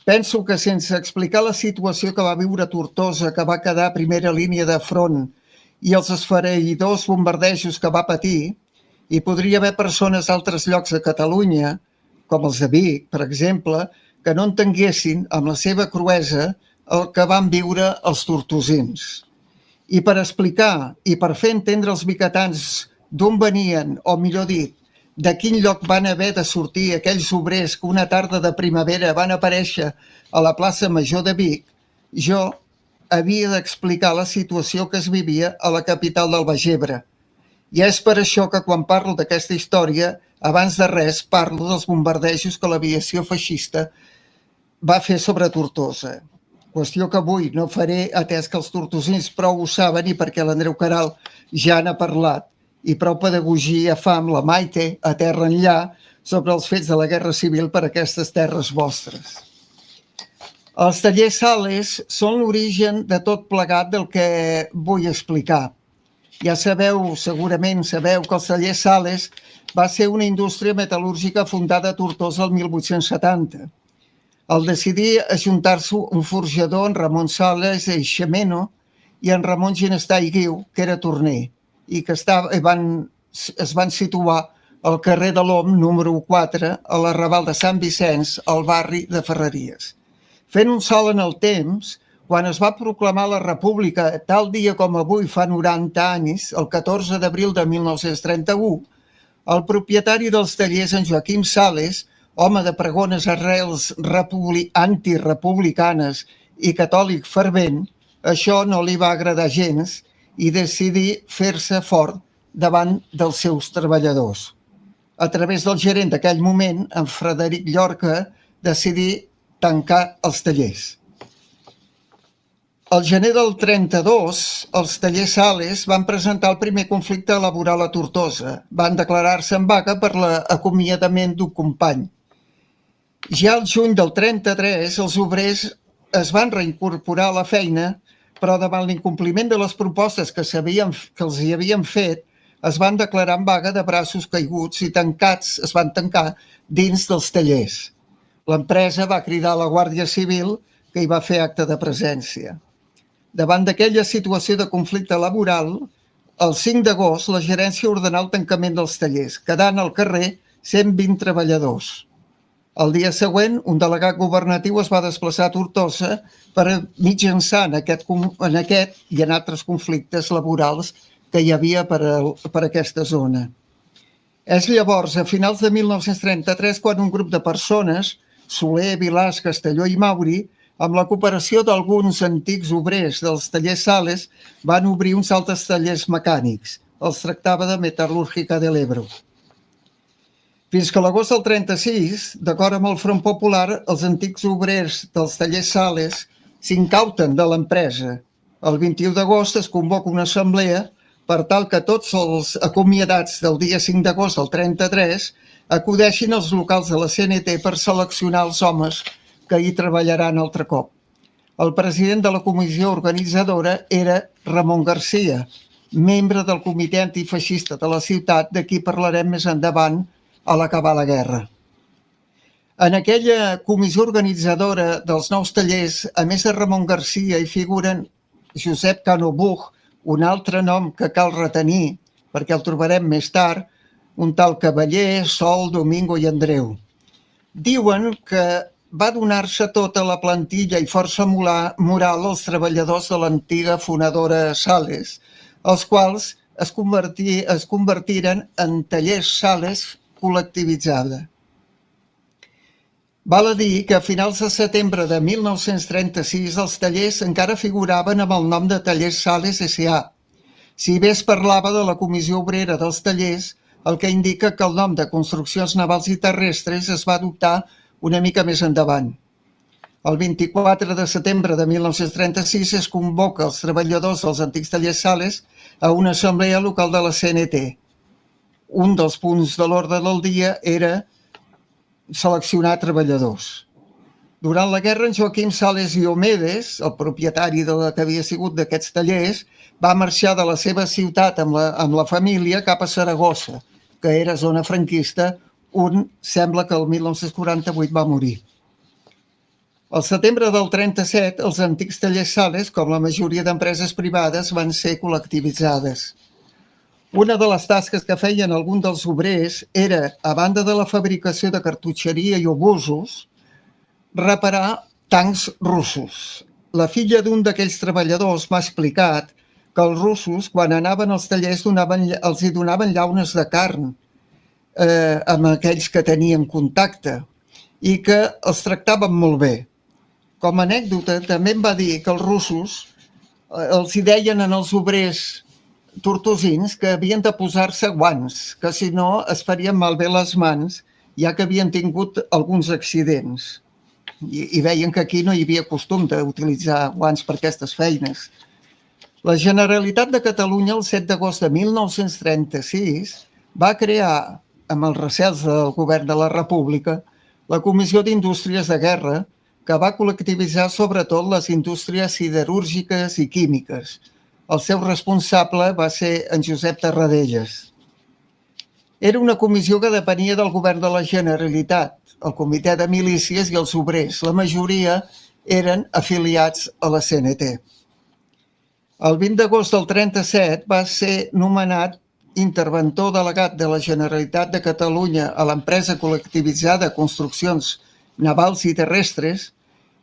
Penso que sense explicar la situació que va viure Tortosa, que va quedar a primera línia de front, i els esfereïdors bombardejos que va patir, hi podria haver persones d'altres llocs de Catalunya, com els de Vic, per exemple, que no entenguessin amb la seva cruesa el que van viure els tortosins. I per explicar i per fer entendre als bicatans d'on venien, o millor dit, de quin lloc van haver de sortir aquells obrers que una tarda de primavera van aparèixer a la plaça Major de Vic, jo havia d'explicar la situació que es vivia a la capital del Baix Ebre. I és per això que quan parlo d'aquesta història, abans de res parlo dels bombardejos que l'aviació feixista va fer sobre Tortosa. Qüestió que avui no faré, atès que els tortosins prou ho saben i perquè l'Andreu Queralt ja n'ha parlat, i prou pedagogia fa amb la Maite, a terra enllà, sobre els fets de la Guerra Civil per aquestes terres vostres. Els tallers Sales són l'origen de tot plegat del que vull explicar. Ja sabeu, segurament sabeu, que els tallers Sales va ser una indústria metal·lúrgica fundada a Tortosa el 1870. Al decidir ajuntar-se un forjador, en Ramon Sales i Xameno, i en Ramon Ginestà i Guiu, que era torner, i que es van situar al carrer de l'Om, número 4, a l'arrabal de Sant Vicenç, al barri de Ferreries. Fent un salt en el temps, quan es va proclamar la República, tal dia com avui fa 90 anys, el 14 d'abril de 1931, el propietari dels tallers, en Joaquim Sales, home de pregones arrels antirepublicanes i catòlic fervent, això no li va agradar gens i decidí fer-se fort davant dels seus treballadors. A través del gerent d'aquell moment, en Frederic Llorca, decidí tancar els tallers. Al gener del 32, els tallers Sales van presentar el primer conflicte laboral a Tortosa. Van declarar-se en vaga per l'acomiadament d'un company. Ja al juny del 33, els obrers es van reincorporar a la feina, però davant l'incompliment de les propostes que els hi havien fet, es van declarar en vaga de braços caiguts i es van tancar dins dels tallers. L'empresa va cridar a la Guàrdia Civil, que hi va fer acte de presència. Davant d'aquella situació de conflicte laboral, el 5 d'agost la gerència ordenà el tancament dels tallers, quedant al carrer 120 treballadors. El dia següent, un delegat governatiu es va desplaçar a Tortosa per mitjançar en aquest i en altres conflictes laborals que hi havia per aquesta zona. És llavors, a finals de 1933, quan un grup de persones, Soler, Vilàs, Castelló i Mauri, amb la cooperació d'alguns antics obrers dels tallers Sales, van obrir uns altres tallers mecànics. Els tractava de metal·lúrgica de l'Ebro. Fins que a l'agost del 36, d'acord amb el Front Popular, els antics obrers dels tallers Sales s'incauten de l'empresa. El 21 d'agost es convoca una assemblea per tal que tots els acomiadats del dia 5 d'agost del 33 acudeixin als locals de la CNT per seleccionar els homes que hi treballaran altre cop. El president de la comissió organitzadora era Ramon Garcia, membre del comitè antifeixista de la ciutat, de qui parlarem més endavant a l'acabar la guerra. En aquella comissió organitzadora dels nous tallers, a més de Ramon Garcia, hi figuren Josep Cano Buch, un altre nom que cal retenir, perquè el trobarem més tard, un tal Cavaller, Sol, Domingo i Andreu. Diuen que va donar-se tota la plantilla i força moral als treballadors de l'antiga fonedora Sales, els quals es convertiren en tallers Sales col·lectivitzada. Val a dir que a finals de setembre de 1936 els tallers encara figuraven amb el nom de Tallers Sales S.A. Si bé es parlava de la Comissió Obrera dels Tallers, el que indica que el nom de Construccions Navals i Terrestres es va adoptar una mica més endavant. El 24 de setembre de 1936 es convoca els treballadors dels antics tallers Sales a una assemblea local de la CNT. Un dels punts de l'ordre del dia era seleccionar treballadors. Durant la guerra, en Joaquim Sales i Omedes, el propietari que havia sigut d'aquests tallers, va marxar de la seva ciutat amb la família cap a Saragossa, que era zona franquista, on sembla que el 1948 va morir. Al setembre del 37, els antics tallers Sales, com la majoria d'empreses privades, van ser col·lectivitzades. Una de les tasques que feien alguns dels obrers era, a banda de la fabricació de cartutxeria i obusos, reparar tancs russos. La filla d'un d'aquells treballadors m'ha explicat que els russos, quan anaven als tallers, els hi donaven llaunes de carn amb aquells que tenien contacte i que els tractaven molt bé. Com a anècdota, també em va dir que els russos els hi deien en els obrers tortosins que havien de posar-se guants, que si no es farien malbé les mans, ja que havien tingut alguns accidents. I veien que aquí no hi havia costum d'utilitzar guants per aquestes feines. La Generalitat de Catalunya, el 7 d'agost de 1936, va crear, amb els recels del govern de la República, la Comissió d'Indústries de Guerra, que va col·lectivitzar sobretot les indústries siderúrgiques i químiques. El seu responsable va ser en Josep Tarradellas. Era una comissió que depenia del govern de la Generalitat, el Comitè de Milícies i els obrers. La majoria eren afiliats a la CNT. El 20 d'agost del 37 va ser nomenat interventor delegat de la Generalitat de Catalunya a l'empresa col·lectivitzada Construccions Navals i Terrestres,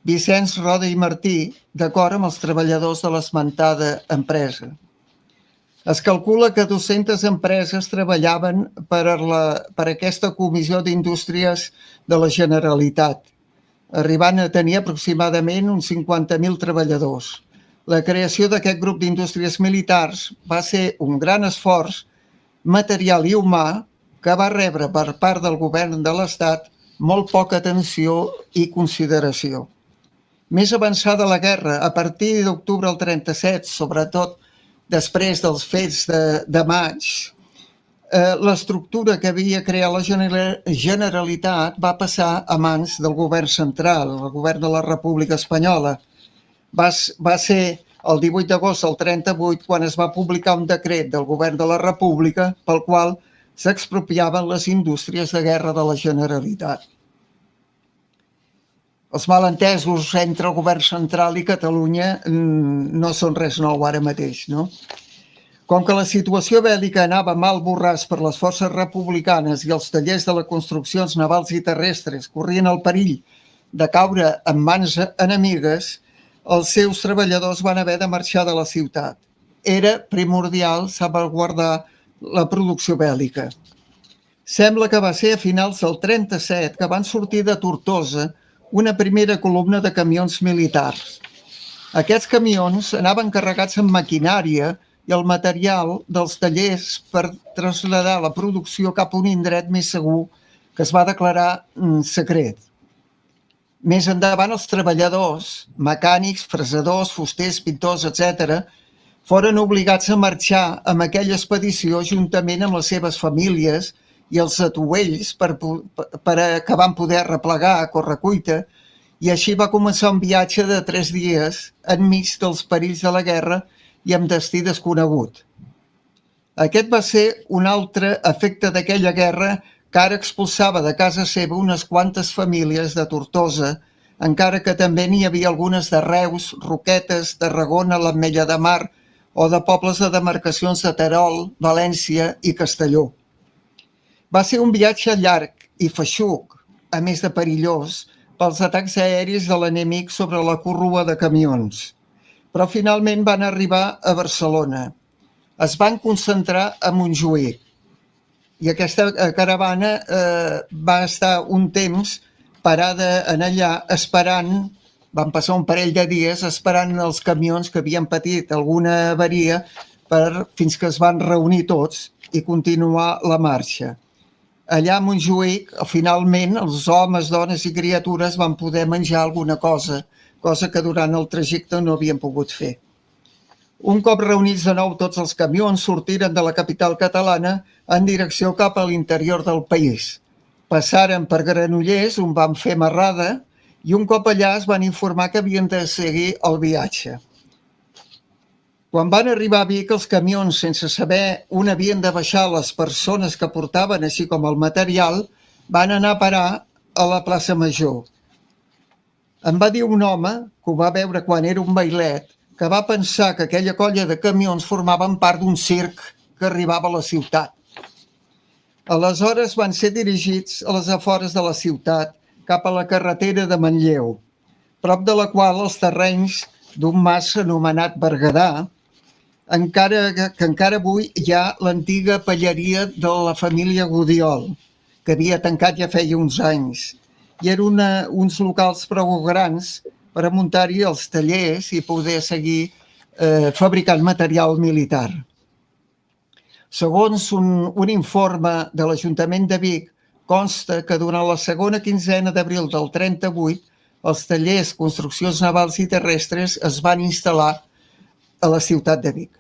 Vicenç Roda i Martí, d'acord amb els treballadors de l'esmentada empresa. Es calcula que 200 empreses treballaven per aquesta Comissió d'Indústries de la Generalitat, arribant a tenir aproximadament uns 50.000 treballadors. La creació d'aquest grup d'indústries militars va ser un gran esforç material i humà que va rebre per part del govern de l'Estat molt poca atenció i consideració. Més avançada la guerra, a partir d'octubre del 37, sobretot després dels fets de maig, l'estructura que havia creat la Generalitat va passar a mans del govern central, el govern de la República Espanyola. Va ser el 18 d'agost del 38 quan es va publicar un decret del govern de la República pel qual s'expropiaven les indústries de guerra de la Generalitat. Els malentesos entre el govern central i Catalunya no són res nou ara mateix, no? Com que la situació bèl·lica anava mal borràs per les forces republicanes i els tallers de les construccions navals i terrestres corrien el perill de caure en mans enemigues, els seus treballadors van haver de marxar de la ciutat. Era primordial salvaguardar la producció bèl·lica. Sembla que va ser a finals del 37 que van sortir de Tortosa una primera columna de camions militars. Aquests camions anaven carregats amb maquinària i el material dels tallers per traslladar la producció cap a un indret més segur que es va declarar secret. Més endavant, els treballadors, mecànics, fresadors, fusters, pintors, etc., foren obligats a marxar amb aquella expedició juntament amb les seves famílies i els atuells que van poder replegar a correcuita, i així va començar un viatge de 3 dies enmig dels perills de la guerra i amb destí desconegut. Aquest va ser un altre efecte d'aquella guerra que ara expulsava de casa seva unes quantes famílies de Tortosa, encara que també n'hi havia algunes de Reus, Roquetes, Tarragona, l'Ametlla de Mar o de pobles de demarcacions de Terol, València i Castelló. Va ser un viatge llarg i feixuc, a més de perillós, pels atacs aeris de l'enemic sobre la corrua de camions. Però finalment van arribar a Barcelona. Es van concentrar a Montjuïc. I aquesta caravana va estar un temps parada en allà esperant, van passar un parell de dies esperant els camions que havien patit alguna avaria fins que es van reunir tots i continuar la marxa. Allà a Montjuïc, finalment, els homes, dones i criatures van poder menjar alguna cosa que durant el trajecte no havien pogut fer. Un cop reunits de nou tots els camions, sortiren de la capital catalana en direcció cap a l'interior del país. Passaren per Granollers, on van fer marrada, i un cop allà es van informar que havien de seguir el viatge. Quan van arribar a Vic, els camions, sense saber on havien de baixar les persones que portaven, així com el material, van anar a parar a la plaça Major. Em va dir un home, que ho va veure quan era un bailet, que va pensar que aquella colla de camions formaven part d'un circ que arribava a la ciutat. Aleshores van ser dirigits a les afores de la ciutat, cap a la carretera de Manlleu, prop de la qual els terrenys d'un mas anomenat Berguedà que encara avui hi ha l'antiga palleria de la família Gudiol, que havia tancat ja feia uns anys. I eren uns locals prou grans per a muntar-hi els tallers i poder seguir fabricant material militar. Segons un informe de l'Ajuntament de Vic, consta que durant la segona quinzena d'abril del 38 els tallers, construccions navals i terrestres es van instal·lar a la ciutat de Vic.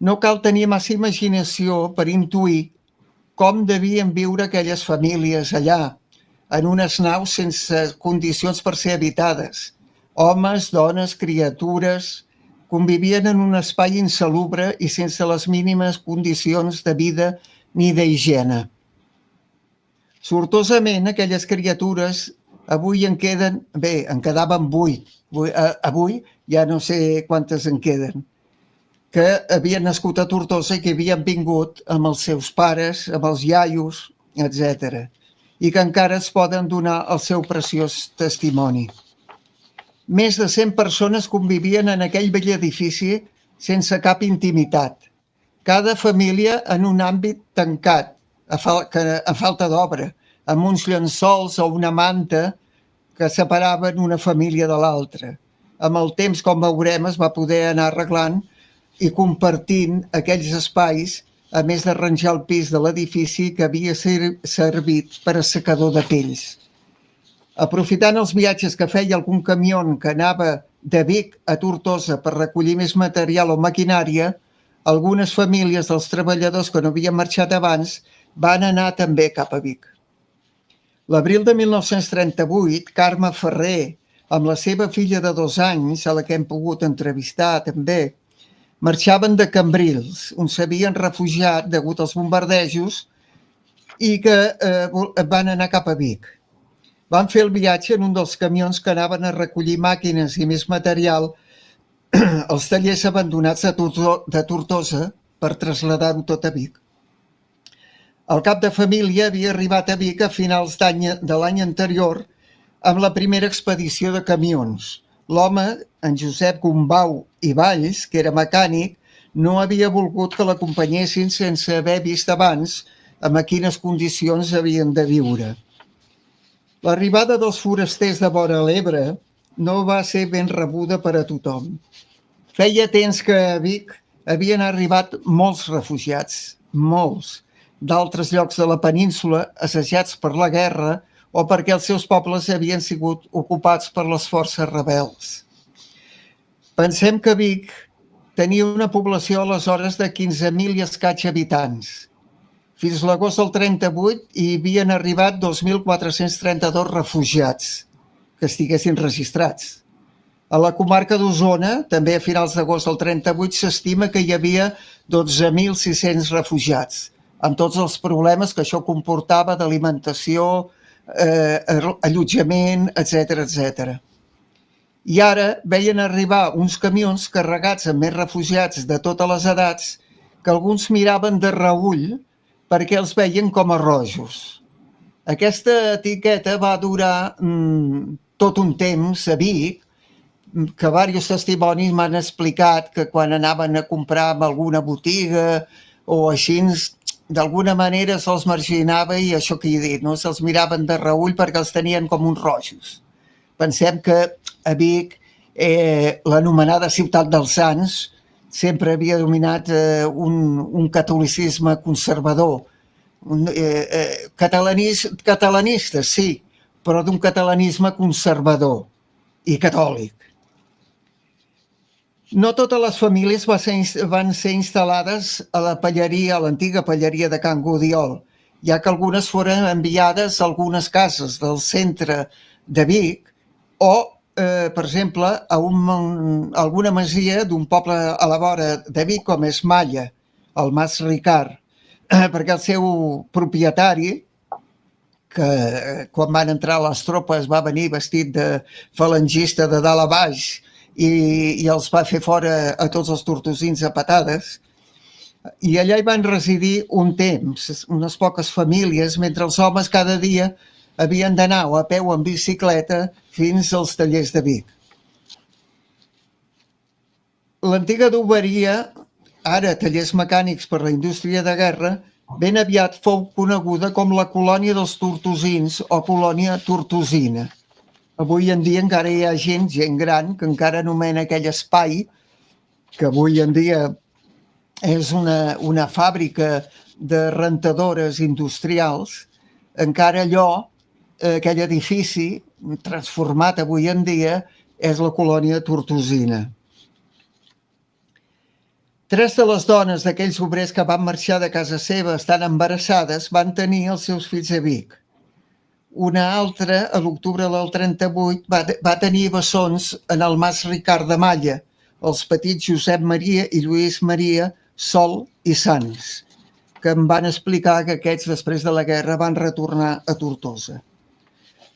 No cal tenir massa imaginació per intuir com devien viure aquelles famílies allà, en unes naus sense condicions per ser habitades. Homes, dones, criatures, convivien en un espai insalubre i sense les mínimes condicions de vida ni d'higiene. Sortosament, aquelles criatures avui en queden, bé, en quedaven 8, avui ja no sé quantes en queden, que havien nascut a Tortosa i que havien vingut amb els seus pares, amb els iaios, etc. I que encara es poden donar el seu preciós testimoni. Més de 100 persones convivien en aquell vell edifici sense cap intimitat. Cada família en un àmbit tancat, a falta d'obra, amb uns llençols o una manta que separaven una família de l'altra. Amb el temps, com veurem, es va poder anar arreglant i compartint aquells espais, a més d'arranjar el pis de l'edifici que havia servit per a secador de pells. Aprofitant els viatges que feia algun camió que anava de Vic a Tortosa per recollir més material o maquinària, algunes famílies dels treballadors que no havien marxat abans van anar també cap a Vic. L'abril de 1938, Carme Ferrer, amb la seva filla de 2 anys, a la que hem pogut entrevistar també, marxaven de Cambrils, on s'havien refugiat degut als bombardejos i que van anar cap a Vic. Van fer el viatge en un dels camions que anaven a recollir màquines i més material als tallers abandonats de Tortosa per traslladar-ho tot a Vic. El cap de família havia arribat a Vic a finals de l'any anterior amb la primera expedició de camions. L'home, en Josep Gombau i Valls, que era mecànic, no havia volgut que l'acompanyessin sense haver vist abans en quines condicions havien de viure. L'arribada dels forasters de vora l'Ebre no va ser ben rebuda per a tothom. Feia temps que a Vic havien arribat molts refugiats, molts, d'altres llocs de la península assajats per la guerra o perquè els seus pobles havien sigut ocupats per les forces rebels. Pensem que Vic tenia una població aleshores de 15.000 i escaig habitants. Fins l'agost del 38 hi havien arribat 2.432 refugiats que estiguessin registrats. A la comarca d'Osona, també a finals d'agost del 38, s'estima que hi havia 12.600 refugiats, amb tots els problemes que això comportava d'alimentació, allotjament, etc. I ara veien arribar uns camions carregats amb més refugiats de totes les edats que alguns miraven de reüll perquè els veien com a rojos. Aquesta etiqueta va durar tot un temps a Vic, que diversos testimonis m'han explicat que quan anaven a comprar en alguna botiga o així, d'alguna manera se'ls marginava i això que he dit, no? Se'ls miraven de reüll perquè els tenien com uns rojos. Pensem que a Vic, l'anomenada Ciutat dels Sants, sempre havia dominat un catolicisme conservador. Catalanista, sí, però d'un catalanisme conservador i catòlic. No totes les famílies van ser instal·lades a la palleria, a l'antiga palleria de Can Gudiol, ja que algunes foren enviades a algunes cases del centre de Vic o, per exemple, a alguna masia d'un poble a la vora de Vic, com és Malla, el Mas Ricard, perquè el seu propietari, que quan van entrar les tropes va venir vestit de falangista de dalt a baix i els va fer fora a tots els tortosins a patades, i allà hi van residir un temps, unes poques famílies, mentre els homes cada dia havien d'anar o a peu o en bicicleta fins als tallers de Vic. L'antiga adoberia ara Tallers Mecànics per la Indústria de Guerra, ben aviat fou coneguda com la colònia dels Tortosins o colònia tortosina. Avui en dia encara hi ha gent gran, que encara anomena aquell espai, que avui en dia és una fàbrica de rentadores industrials, encara allò, aquell edifici transformat avui en dia, és la colònia tortosina. 3 de les dones d'aquells obrers que van marxar de casa seva estant embarassades van tenir els seus fills a Vic. Una altra, a l'octubre del 38, va tenir bessons en el mas Ricard de Malla, els petits Josep Maria i Lluís Maria, Sol i Sans, que em van explicar que aquests, després de la guerra, van retornar a Tortosa.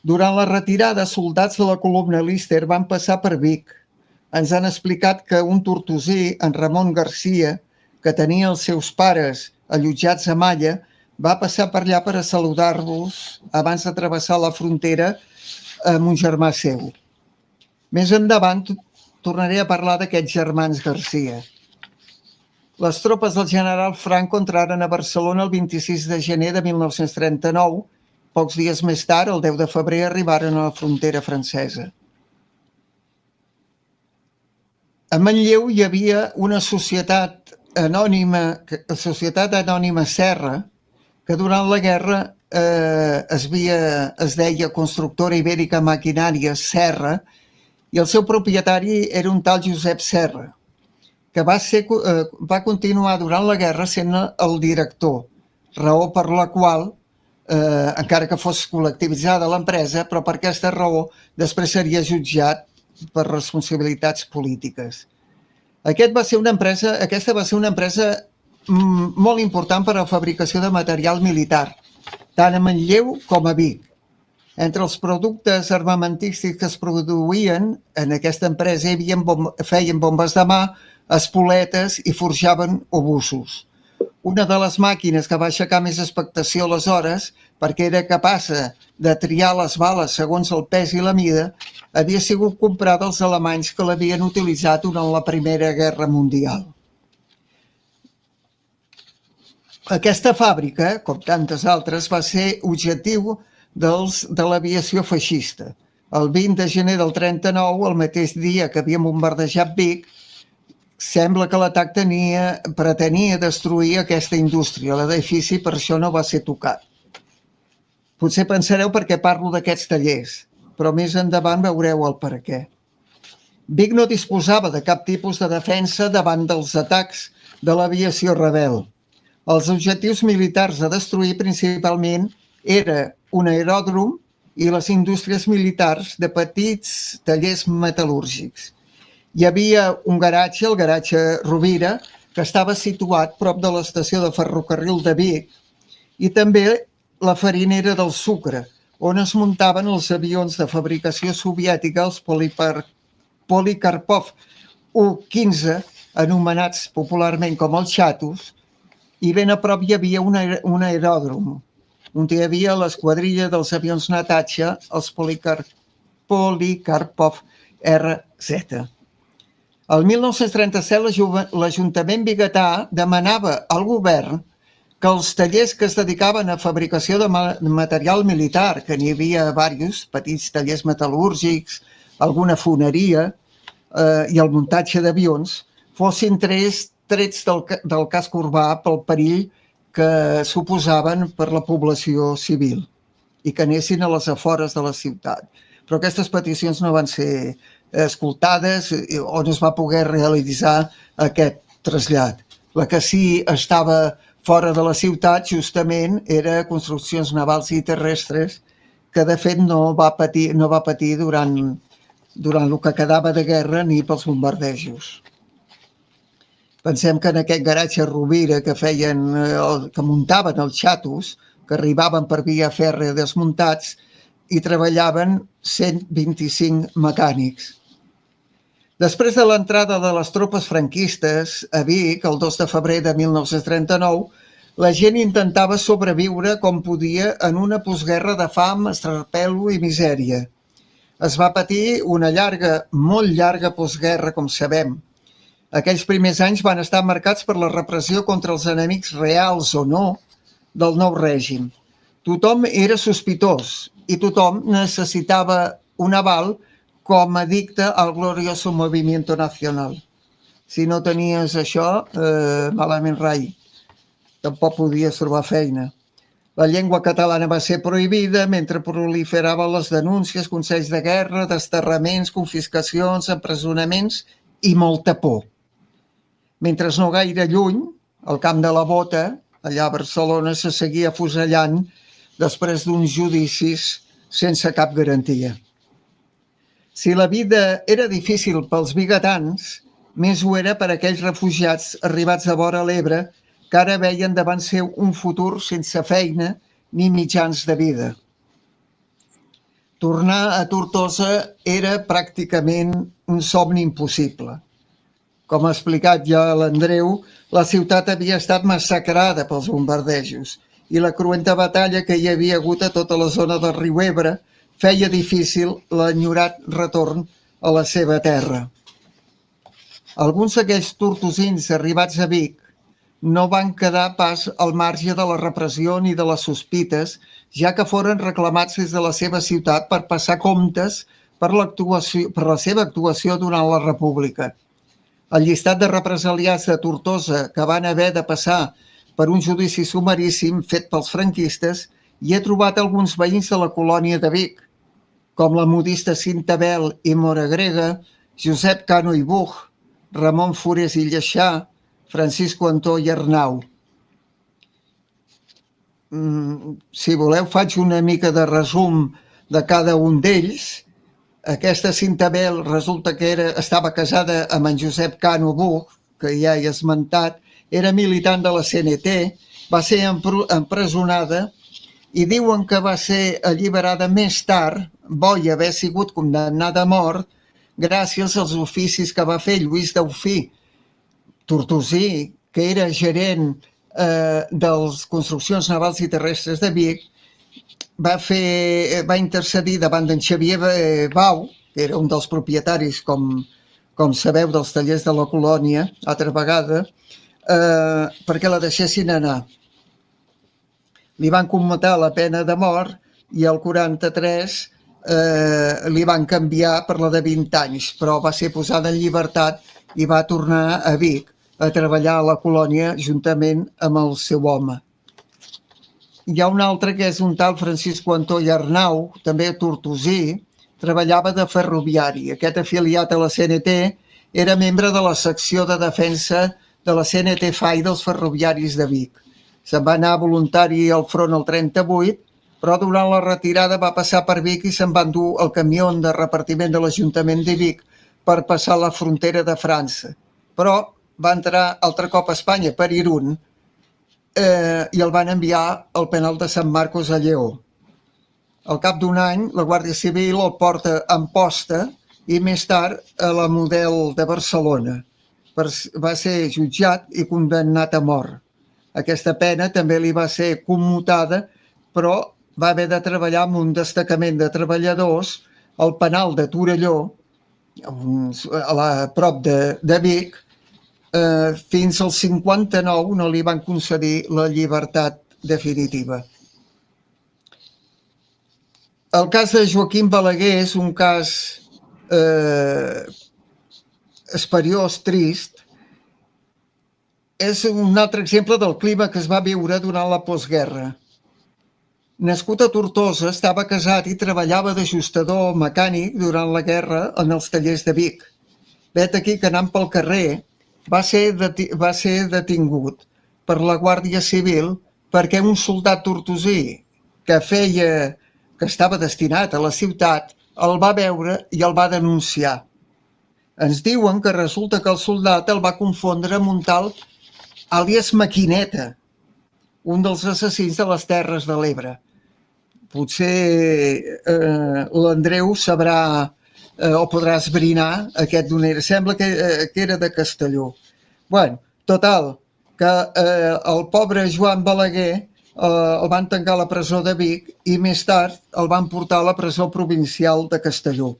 Durant la retirada, soldats de la columna Líster van passar per Vic. Ens han explicat que un tortosí, en Ramon Garcia, que tenia els seus pares allotjats a Malla, va passar per allà per a saludar-los abans de travessar la frontera amb un germà seu. Més endavant tornaré a parlar d'aquests germans Garcia. Les tropes del general Franco entraren a Barcelona el 26 de gener de 1939. Pocs dies més tard, el 10 de febrer, arribaren a la frontera francesa. A Manlleu hi havia una societat anònima Serra, que durant la guerra es deia Constructora Ibèrica Maquinària Serra, i el seu propietari era un tal Josep Serra, que va continuar durant la guerra sent el director, raó per la qual, encara que fos col·lectivitzada l'empresa, però per aquesta raó després seria jutjat per responsabilitats polítiques. Aquesta va ser una empresa molt important per a la fabricació de material militar, tant a Manlleu com a Vic. Entre els productes armamentístics que es produïen en aquesta empresa feien bombes de mà, espoletes i forjaven obusos. Una de les màquines que va aixecar més expectació aleshores, perquè era capaç de triar les bales segons el pes i la mida, havia sigut comprada als alemanys que l'havien utilitzat durant la Primera Guerra Mundial. Aquesta fàbrica, com tantes altres, va ser objectiu de l'aviació feixista. El 20 de gener del 39, el mateix dia que havien bombardejat Vic, sembla que l'atac pretenia destruir aquesta indústria. L'edifici per això no va ser tocat. Potser pensareu per què parlo d'aquests tallers, però més endavant veureu el per què. Vic no disposava de cap tipus de defensa davant dels atacs de l'aviació rebel. Els objectius militars a destruir principalment era un aeròdrom i les indústries militars de petits tallers metal·lúrgics. Hi havia un garatge, el garatge Rovira, que estava situat prop de l'estació de ferrocarril de Vic, i també la farinera del sucre, on es muntaven els avions de fabricació soviètica, els Polikarpov U-15, anomenats popularment com els xatos, i ben a prop hi havia un aeròdrom, on hi havia l'esquadrilla dels avions Natasha, els Polikarpov RZ. El 1937 l'Ajuntament biguetà demanava al govern que els tallers que es dedicaven a fabricació de material militar, que n'hi havia diversos, petits tallers metal·lúrgics, alguna foneria i el muntatge d'avions, fossin trets del casc urbà pel perill que suposaven per la població civil i que anessin a les afores de la ciutat. Però aquestes peticions no van ser escoltades o no es va poder realitzar aquest trasllat. La que sí estava fora de la ciutat justament era construccions navals i terrestres que de fet no va patir durant el que quedava de guerra ni pels bombardejos. Pensem que en aquest garatge Rovira que muntaven els xatos, que arribaven per via fèrrea desmuntats, hi treballaven 125 mecànics. Després de l'entrada de les tropes franquistes a Vic, el 2 de febrer de 1939, la gent intentava sobreviure com podia en una postguerra de fam, estrapelo i misèria. Es va patir una molt llarga postguerra, com sabem. Aquells primers anys van estar marcats per la repressió contra els enemics reals o no del nou règim. Tothom era sospitós i tothom necessitava un aval com a dicte al glorioso movimiento nacional. Si no tenies això, malament rai. Tampoc podies trobar feina. La llengua catalana va ser prohibida mentre proliferaven les denúncies, consells de guerra, desterraments, confiscacions, empresonaments i molta por. Mentre no gaire lluny, al Camp de la Bota, allà a Barcelona, se seguia afusellant després d'uns judicis sense cap garantia. Si la vida era difícil pels vigatans, més ho era per aquells refugiats arribats a vora l'Ebre que ara veien davant seu un futur sense feina ni mitjans de vida. Tornar a Tortosa era pràcticament un somni impossible. Com ha explicat ja l'Andreu, la ciutat havia estat massacrada pels bombardejos i la cruenta batalla que hi havia hagut a tota la zona del riu Ebre feia difícil l'enyorat retorn a la seva terra. Alguns d'aquells tortosins arribats a Vic no van quedar pas al marge de la repressió ni de les sospites, ja que foren reclamats des de la seva ciutat per passar comptes per la seva actuació durant la República. El llistat de represaliats de Tortosa que van haver de passar per un judici sumaríssim fet pels franquistes hi he trobat alguns veïns de la colònia de Vic, com la modista Cinta Bel i Moragrega, Josep Cano i Buch, Ramon Fures i Lleixà, Francisco Antó i Arnau. Si voleu, faig una mica de resum de cada un d'ells. Aquesta Cinta Bel resulta que estava casada amb en Josep Cano Buch, que ja he esmentat, era militant de la CNT, va ser empresonada i diuen que va ser alliberada més tard, bo i haver sigut condemnada a mort, gràcies als oficis que va fer Lluís Daufí, tortosí, que era gerent de les construccions navals i terrestres de Vic, va intercedir davant d'en Xavier Bau, que era un dels propietaris, com sabeu, dels tallers de la colònia, altra vegada, perquè la deixessin anar. Li van commutar la pena de mort i el 43 li van canviar per la de 20 anys, però va ser posada en llibertat i va tornar a Vic a treballar a la colònia juntament amb el seu home. Hi ha un altre que és un tal Francisco Antó i Arnau, també tortosí, treballava de ferroviari. Aquest afiliat a la CNT era membre de la secció de defensa de la CNT FAI dels ferroviaris de Vic. Se'n va anar voluntari al front el 38, però durant la retirada va passar per Vic i se'n va endur el camió de repartiment de l'Ajuntament de Vic per passar la frontera de França. Però va entrar altre cop a Espanya per Irún i el van enviar al penal de Sant Marcos a Lleó. Al cap d'un any, la Guàrdia Civil el porta a Amposta i més tard a la Model de Barcelona. Va ser jutjat i condemnat a mort. Aquesta pena també li va ser commutada, però va haver de treballar amb un destacament de treballadors al penal de Torelló, a prop de Vic, fins al 59 no li van concedir la llibertat definitiva. El cas de Joaquim Balaguer és un cas esperiós, trist. És un altre exemple del clima que es va viure durant la postguerra. Nascut a Tortosa, estava casat i treballava d'ajustador mecànic durant la guerra en els tallers de Vic. Vet aquí que anant pel carrer va ser detingut per la Guàrdia Civil perquè un soldat tortosí que estava destinat a la ciutat el va veure i el va denunciar. Ens diuen que resulta que el soldat el va confondre amb un tal àlies Maquineta, un dels assassins de les Terres de l'Ebre. Potser l'Andreu sabrà o podrà esbrinar aquest d'on era. Sembla que era de Castelló. Bueno, total, que el pobre Joan Balaguer el van tancar a la presó de Vic i més tard el van portar a la presó provincial de Castelló.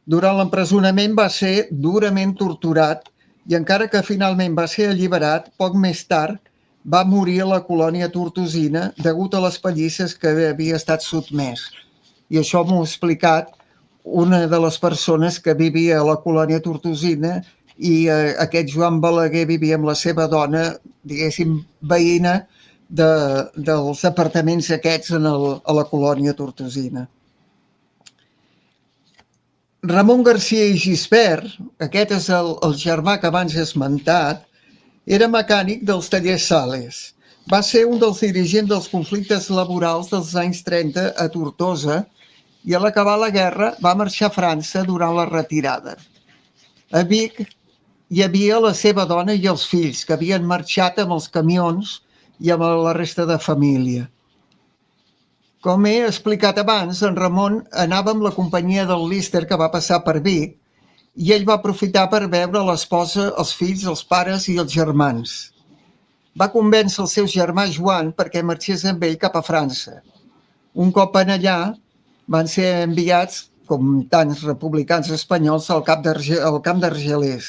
Durant l'empresonament va ser durament torturat i encara que finalment va ser alliberat, poc més tard va morir a la colònia tortosina degut a les pallisses que havia estat sotmès. I això m'ho ha explicat una de les persones que vivia a la colònia tortosina i aquest Joan Balaguer vivia amb la seva dona, diguéssim, veïna dels apartaments aquests a la colònia tortosina. Ramon Garcia i Gispert, aquest és el germà que abans he esmentat, era mecànic dels tallers Sales. Va ser un dels dirigents dels conflictes laborals dels anys 30 a Tortosa i a l'acabar la guerra va marxar a França durant la retirada. A Vic hi havia la seva dona i els fills que havien marxat amb els camions i amb la resta de família. Com he explicat abans, en Ramon anava amb la companyia del Líster que va passar per Vic i ell va aprofitar per veure l'esposa, els fills, els pares i els germans. Va convèncer el seu germà Joan perquè marxés amb ell cap a França. Un cop en allà, van ser enviats, com tants republicans espanyols, al camp d'Argelers.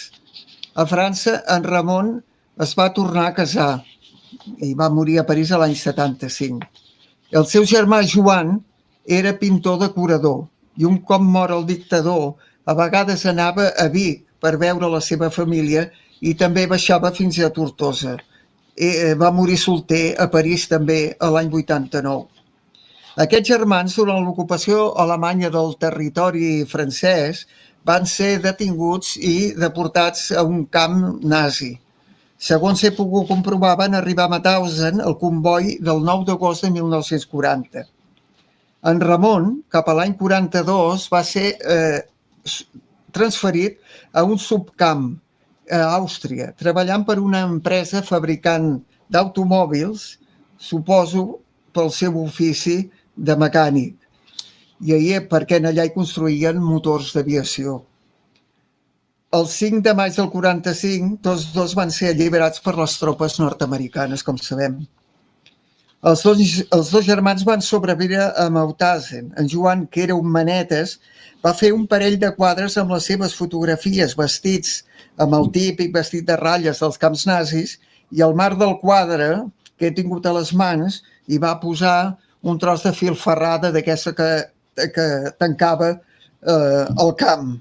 A França, en Ramon es va tornar a casar i va morir a París l'any 75. El seu germà Joan era pintor decorador i un cop mor el dictador, a vegades anava a Vic per veure la seva família i també baixava fins a Tortosa. Va morir solter a París també l'any 89. Aquests germans, durant l'ocupació alemanya del territori francès, van ser detinguts i deportats a un camp nazi. Segons he pogut comprovar, van arribar a Mauthausen el comboi del 9 d'agost de 1940. En Ramon, cap a l'any 42, va ser transferit a un subcamp a Àustria, treballant per una empresa fabricant d'automòbils, suposo pel seu ofici de mecànic. I perquè allà hi construïen motors d'aviació. El 5 de maig del 45, tots dos van ser alliberats per les tropes nord-americanes, com sabem. Els dos germans van sobreviure a Mauthausen. En Joan, que era un manetes, va fer un parell de quadres amb les seves fotografies vestits amb el típic vestit de ratlles dels camps nazis i al marc del quadre que he tingut a les mans hi va posar un tros de fil ferrada d'aquesta que tancava el camp.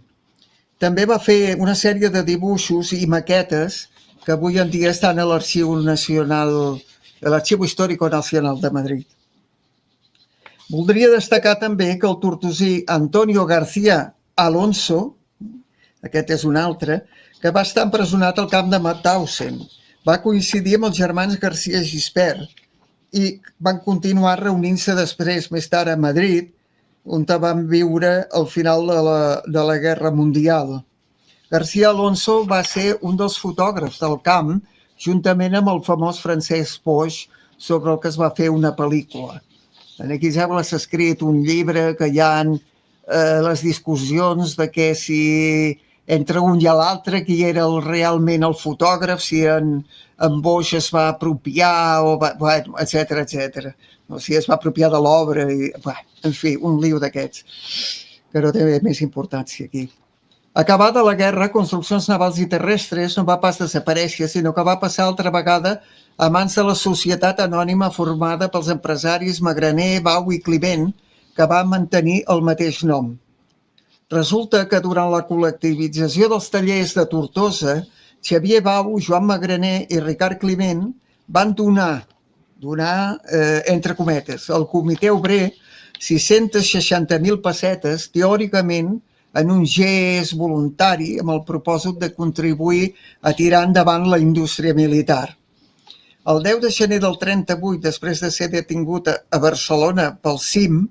També va fer una sèrie de dibuixos i maquetes que avui en dia estan a l'Arxiu Histórico Nacional de Madrid. Voldria destacar també que el tortosí Antonio García Alonso, aquest és un altre, que va estar empresonat al camp de Mauthausen, va coincidir amb els germans Garcia Gispert i van continuar reunint-se després, més tard a Madrid, on van viure al final de la Guerra Mundial. García Alonso va ser un dels fotògrafs del camp, juntament amb el famós Francesc Boix, sobre el que es va fer una pel·lícula. Aquí ja s'ha escrit un llibre que hi ha les discussions de que si entre un i l'altre qui era realment el fotògraf, si en Boix es va apropiar, etc. O si es va apropiar de l'obra, en fi, un lío d'aquests, que no té més importància aquí. Acabada la guerra, Construccions Navals i Terrestres no va pas desaparèixer, sinó que va passar altra vegada a mans de la societat anònima formada pels empresaris Magraner, Bau i Climent, que va mantenir el mateix nom. Resulta que durant la col·lectivització dels tallers de Tortosa, Xavier Bau, Joan Magraner i Ricard Climent van donar, entre cometes, al comitè obrer 660.000 pessetes, teòricament, en un gest voluntari amb el propòsit de contribuir a tirar endavant la indústria militar. El 10 de gener del 38, després de ser detingut a Barcelona pel CIM,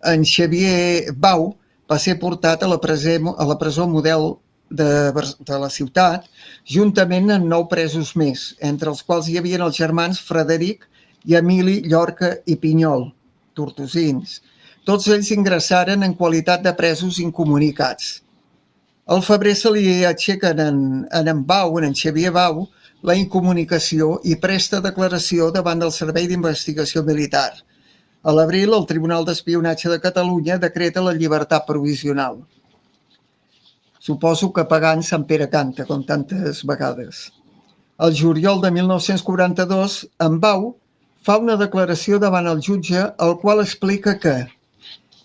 en Xavier Bau va ser portat a la presó model de la ciutat, juntament amb 9 presos més, entre els quals hi havia els germans Frederic i Emili Llorca i Pinyol, tortosins. Tots ells ingressaren en qualitat de presos incomunicats. Al febrer se li aixequen en Xavier Bau, la incomunicació i presta declaració davant del Servei d'Investigació Militar. A l'abril, el Tribunal d'Espionatge de Catalunya decreta la llibertat provisional. Suposo que pagant Sant Pere canta, com tantes vegades. El juliol de 1942, en Bau fa una declaració davant el jutge, el qual explica que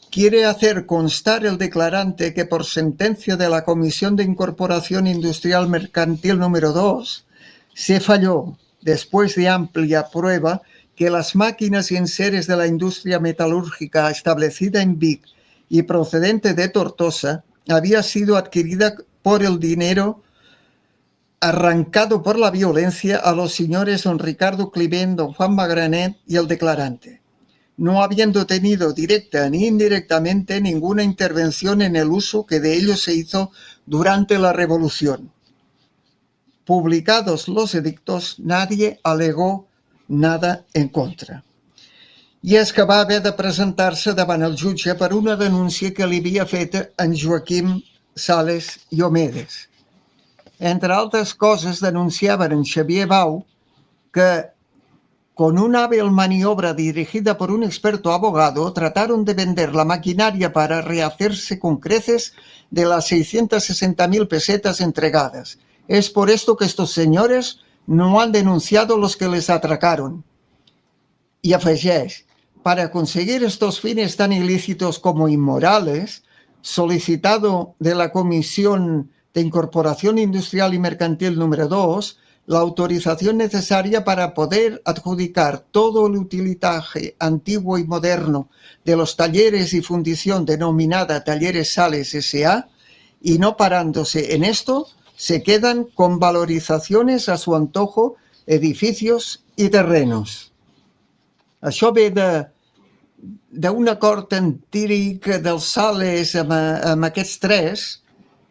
quiere hacer constar el declarante que por sentencia de la Comisión de Incorporación Industrial Mercantil número 2 se falló, después de amplia prueba, que las máquinas y enseres de la industria metalúrgica establecida en Vic y procedente de Tortosa había sido adquirida por el dinero arrancado por la violencia a los señores don Ricardo Climent, don Juan Magranet y el declarante, no habiendo tenido directa ni indirectamente ninguna intervención en el uso que de ellos se hizo durante la Revolución. Publicados los edictos, nadie alegó nada en contra. I és que va haver de presentar-se davant el jutge per una denúncia que li havia fet en Joaquim Sales i Omedes. Entre altres coses, denunciaven en Xavier Bau que, con una hábil maniobra dirigida por un experto abogado, trataron de vender la maquinaria para rehacerse con creces de las 660.000 pesetas entregadas. Es por esto que estos señores no han denunciado los que les atracaron. Y afegeix, para conseguir estos fines tan ilícitos como inmorales, solicitado de la Comisión de Incorporación Industrial y Mercantil número 2, la autorización necesaria para poder adjudicar todo el utilitaje antiguo y moderno de los talleres y fundición denominada Talleres Sales S.A., y no parándose en esto, se quedan con valorizaciones a su antojo, edificios y terrenos. Això ve d'un acord empíric dels Sales amb aquests tres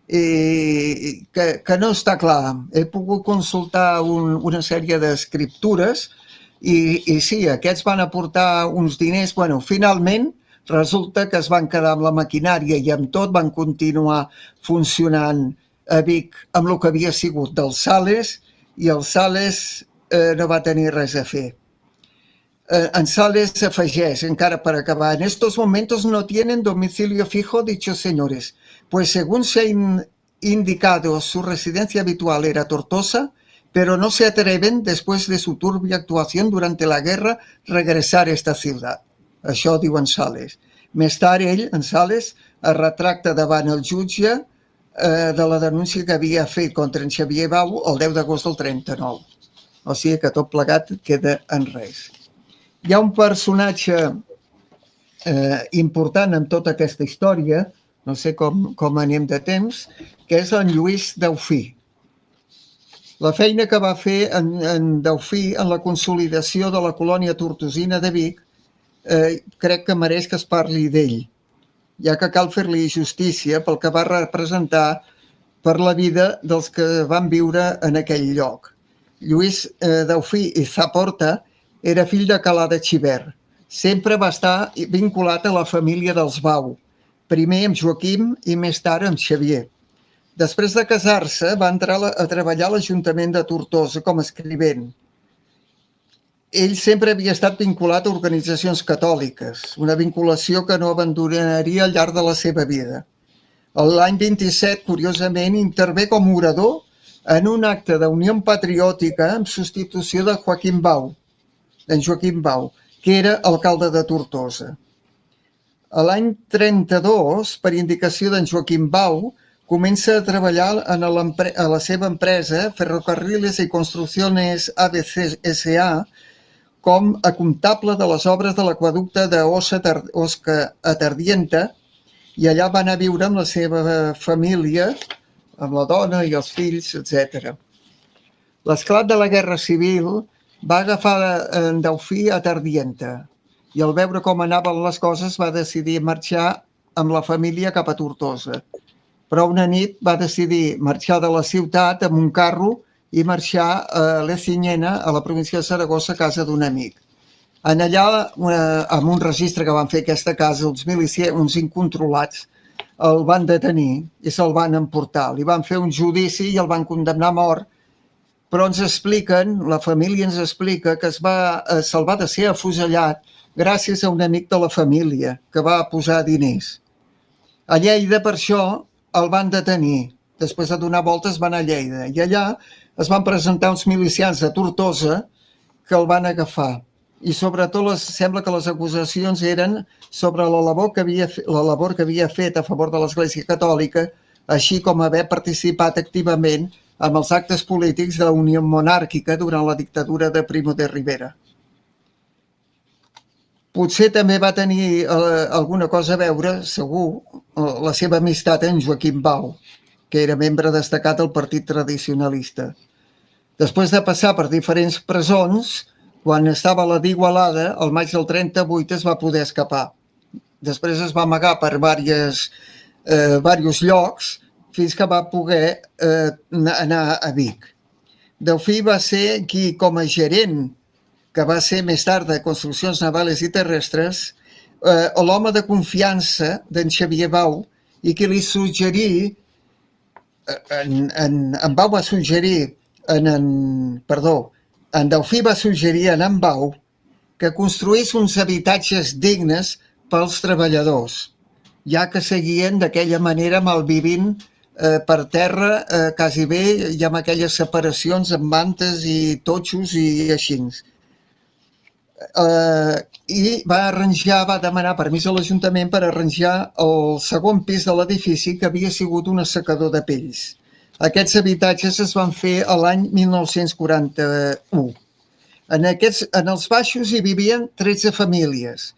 que no està clar. He pogut consultar una sèrie d'escriptures i sí, aquests van aportar uns diners. Bueno, finalment resulta que es van quedar amb la maquinària i amb tot van continuar funcionant a Vic amb el que havia sigut dels Sales i el Sales no va tenir res a fer. En Sales afegeix, encara para acabar, en estos momentos no tienen domicilio fijo dichos señores, pues según se ha indicado su residencia habitual era Tortosa, pero no se atreven, después de su turbia actuación durante la guerra, regresar a esta ciudad. Això diu en Sales. Més tard ell, en Sales, es retracta davant el jutge de la denúncia que havia fet contra en Xavier Bau el 10 d'agost del 39. O sigui que tot plegat queda en res. Hi ha un personatge important en tota aquesta història, no sé com anem de temps, que és en Lluís Daufí. La feina que va fer en Daufí en la consolidació de la colònia tortosina de Vic crec que mereix que es parli d'ell, ja que cal fer-li justícia pel que va representar per la vida dels que van viure en aquell lloc. Lluís Daufí i Zaporta era fill de Calà de Xivert. Sempre va estar vinculat a la família dels Bau, primer amb Joaquim i més tard amb Xavier. Després de casar-se, va entrar a treballar a l'Ajuntament de Tortosa com a escrivent. Ell sempre havia estat vinculat a organitzacions catòliques, una vinculació que no abandonaria al llarg de la seva vida. L'any 27, curiosament, intervé com a orador en un acte d'Unió Patriòtica en substitució de Joaquim Bau, d'en Joaquim Bau, que era alcalde de Tortosa. A l'any 32, per indicació d'en Joaquim Bau, comença a treballar a la seva empresa Ferrocarriles y Construcciones ABC S.A. com a comptable de les obres de l'aqueducte d'Osca a Tardienta, i allà va anar a viure amb la seva família, amb la dona i els fills, etc. L'esclat de la Guerra Civil va agafar en Daufí a Tardienta i al veure com anaven les coses va decidir marxar amb la família cap a Tortosa. Però una nit va decidir marxar de la ciutat amb un carro i marxar a Lecinyena, a la província de Saragossa, a casa d'un amic. En allà, amb un registre que van fer aquesta casa, uns incontrolats, el van detenir i se'l van emportar. Li van fer un judici i el van condemnar a mort, però ens expliquen, la família ens explica que se'l va de ser afusellat gràcies a un amic de la família que va posar diners. A Lleida, per això, el van detenir després de donar voltes va anar a Lleida i allà es van presentar uns milicians de Tortosa que el van agafar. I sobretot sembla que les acusacions eren sobre la labor que havia fet a favor de l'Església Catòlica, així com haver participat activament en els actes polítics de la Unió Monàrquica durant la dictadura de Primo de Rivera. Potser també va tenir alguna cosa a veure, segur, la seva amistat amb Joaquim Bau, que era membre destacat del Partit Tradicionalista. Després de passar per diferents presons, quan estava a la d'Igualada, al maig del 38 es va poder escapar. Després es va amagar per diversos llocs fins que va poder anar a Vic. Delfí va ser qui, com a gerent, que va ser més tard de Construccions Navales i Terrestres, l'home de confiança d'en Xavier Bau i qui li suggerí, en Delfí va suggerir a en Bau que construís uns habitatges dignes pels treballadors, ja que seguien d'aquella manera malvivint per terra quasi bé i amb aquelles separacions amb mantes i totxos i així. I va demanar permís a l'Ajuntament per arranjar el segon pis de l'edifici, que havia sigut un assecador de pells. Aquests habitatges es van fer l'any 1941. En els baixos hi vivien 13 famílies,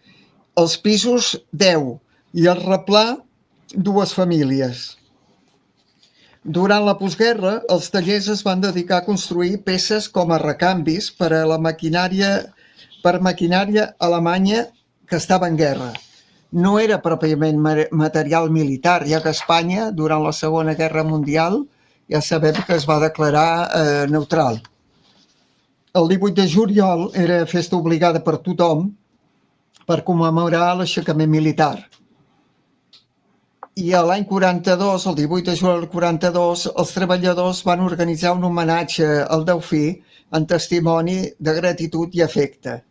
els pisos 10 i el replà 2 famílies. Durant la postguerra, els tallers es van dedicar a construir peces com a recanvis per a la maquinària alemanya que estava en guerra. No era pròpiament material militar, ja que Espanya, durant la Segona Guerra Mundial, ja sabem que es va declarar neutral. El 18 de juliol era festa obligada per tothom per commemorar l'aixecament militar. I l'any 42, el 18 de juliol del 42, els treballadors van organitzar un homenatge al Delfí en testimoni de gratitud i afecte.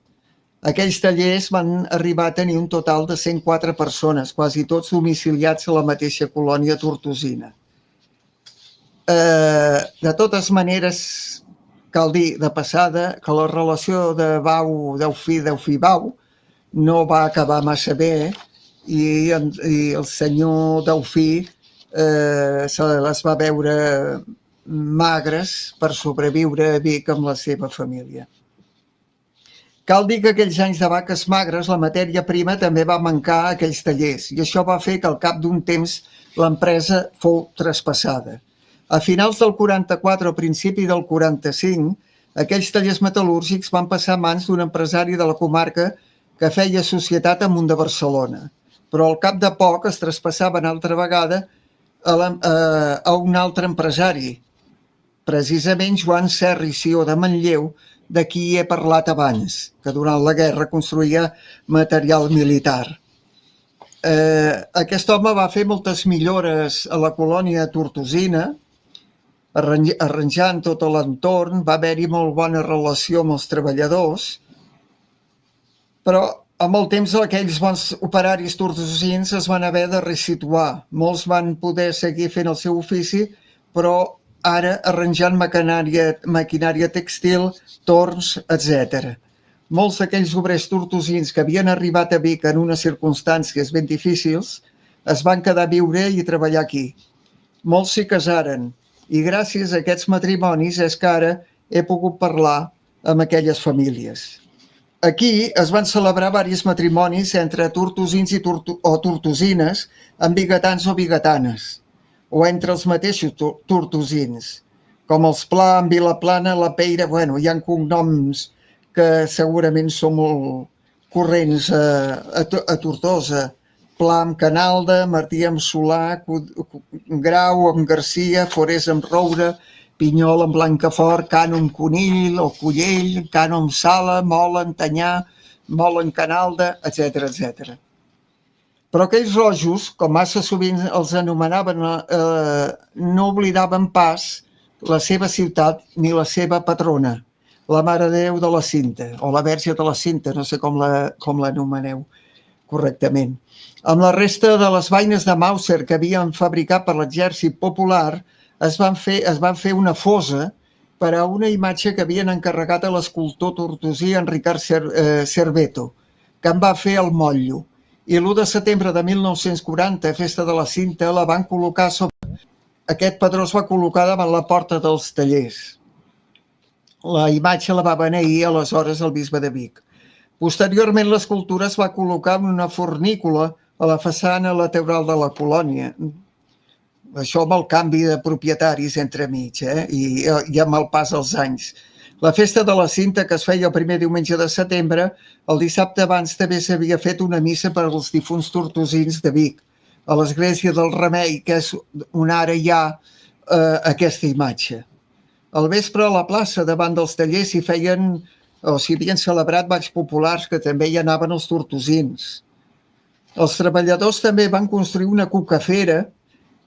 Aquells tallers van arribar a tenir un total de 104 persones, quasi tots domiciliats a la mateixa colònia tortosina. De totes maneres, cal dir de passada que la relació de Delfí-Bau no va acabar massa bé i el senyor Delfí se les va veure magres per sobreviure a Vic amb la seva família. Cal dir que aquells anys de vaques magres la matèria prima també va mancar a aquells tallers i això va fer que al cap d'un temps l'empresa fou traspassada. A finals del 44 o principi del 45, aquells tallers metal·lúrgics van passar a mans d'un empresari de la comarca que feia societat amunt de Barcelona, però al cap de poc es traspassaven altra vegada a un altre empresari, precisament Joan Serra i Sió de Manlleu, de qui he parlat abans, que durant la guerra construïa material militar. Aquest home va fer moltes millores a la colònia tortosina, arranjant tot l'entorn, va haver-hi molt bona relació amb els treballadors, però amb el temps aquells bons operaris tortosins es van haver de resituar. Molts van poder seguir fent el seu ofici, però ara arranjant maquinària textil, torns, etc. Molts d'aquells obrers tortosins que havien arribat a Vic en unes circumstàncies ben difícils es van quedar a viure i treballar aquí. Molts s'hi casaren i gràcies a aquests matrimonis és que ara he pogut parlar amb aquelles famílies. Aquí es van celebrar diversos matrimonis entre tortosins o tortosines amb biguetans o biguetanes, o entre els mateixos tortosins, com els Pla, en Vilaplana, la Peira, hi ha cognoms que segurament són molt corrents a Tortosa, Pla amb Canalda, Martí amb Solà, Grau amb Garcia, Forés amb Roure, Pinyol amb Blancafort, Cano amb Conill o Cullell, Cano amb Sala, Mola amb Tanyà, Mola amb Canalda, etc. Però aquells rojos, com massa sovint els anomenaven, no oblidaven pas la seva ciutat ni la seva patrona, la Mare de Déu de la Cinta, o la Verge de la Cinta, no sé com l'anomeneu correctament. Amb la resta de les beines de Mauser que havien fabricat per l'exèrcit popular, es van fer una fosa per a una imatge que havien encarregat a l'escultor tortosí en Ricard Cerveto, que en va fer el motllo. I l'1 de setembre de 1940, Festa de la Cinta, la van col·locar aquest padró es va col·locar davant la porta dels tallers. La imatge la va beneir aleshores el bisbe de Vic. Posteriorment, l'escultura es va col·locar en una fornícula a la façana lateral de la colònia. Això amb el canvi de propietaris entremig i amb el pas dels anys. La Festa de la Cinta, que es feia el primer diumenge de setembre, el dissabte abans també s'havia fet una missa per als difunts tortosins de Vic, a l'església del Remei, que és on ara hi ha aquesta imatge. Al vespre, a la plaça, davant dels tallers, s'hi feien o s'hi havien celebrat balls populars que també hi anaven els tortosins. Els treballadors també van construir una cucafera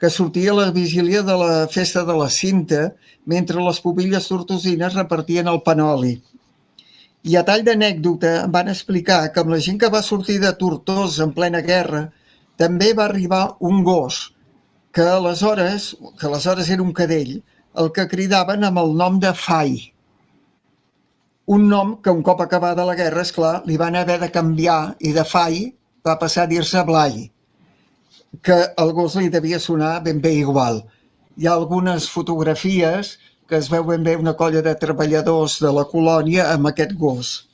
que sortia a la vigília de la Festa de la Cinta, mentre les pubilles tortosines repartien el panoli. I a tall d'anècdota em van explicar que amb la gent que va sortir de Tortosa en plena guerra també va arribar un gos, que aleshores era un cadell, el que cridaven amb el nom de Fai. Un nom que un cop acabada la guerra, esclar, li van haver de canviar i de Fai va passar a dir-se Blai, que al gos li devia sonar ben bé igual. Hi ha algunes fotografies que es veu ben bé una colla de treballadors de la colònia amb aquest gos.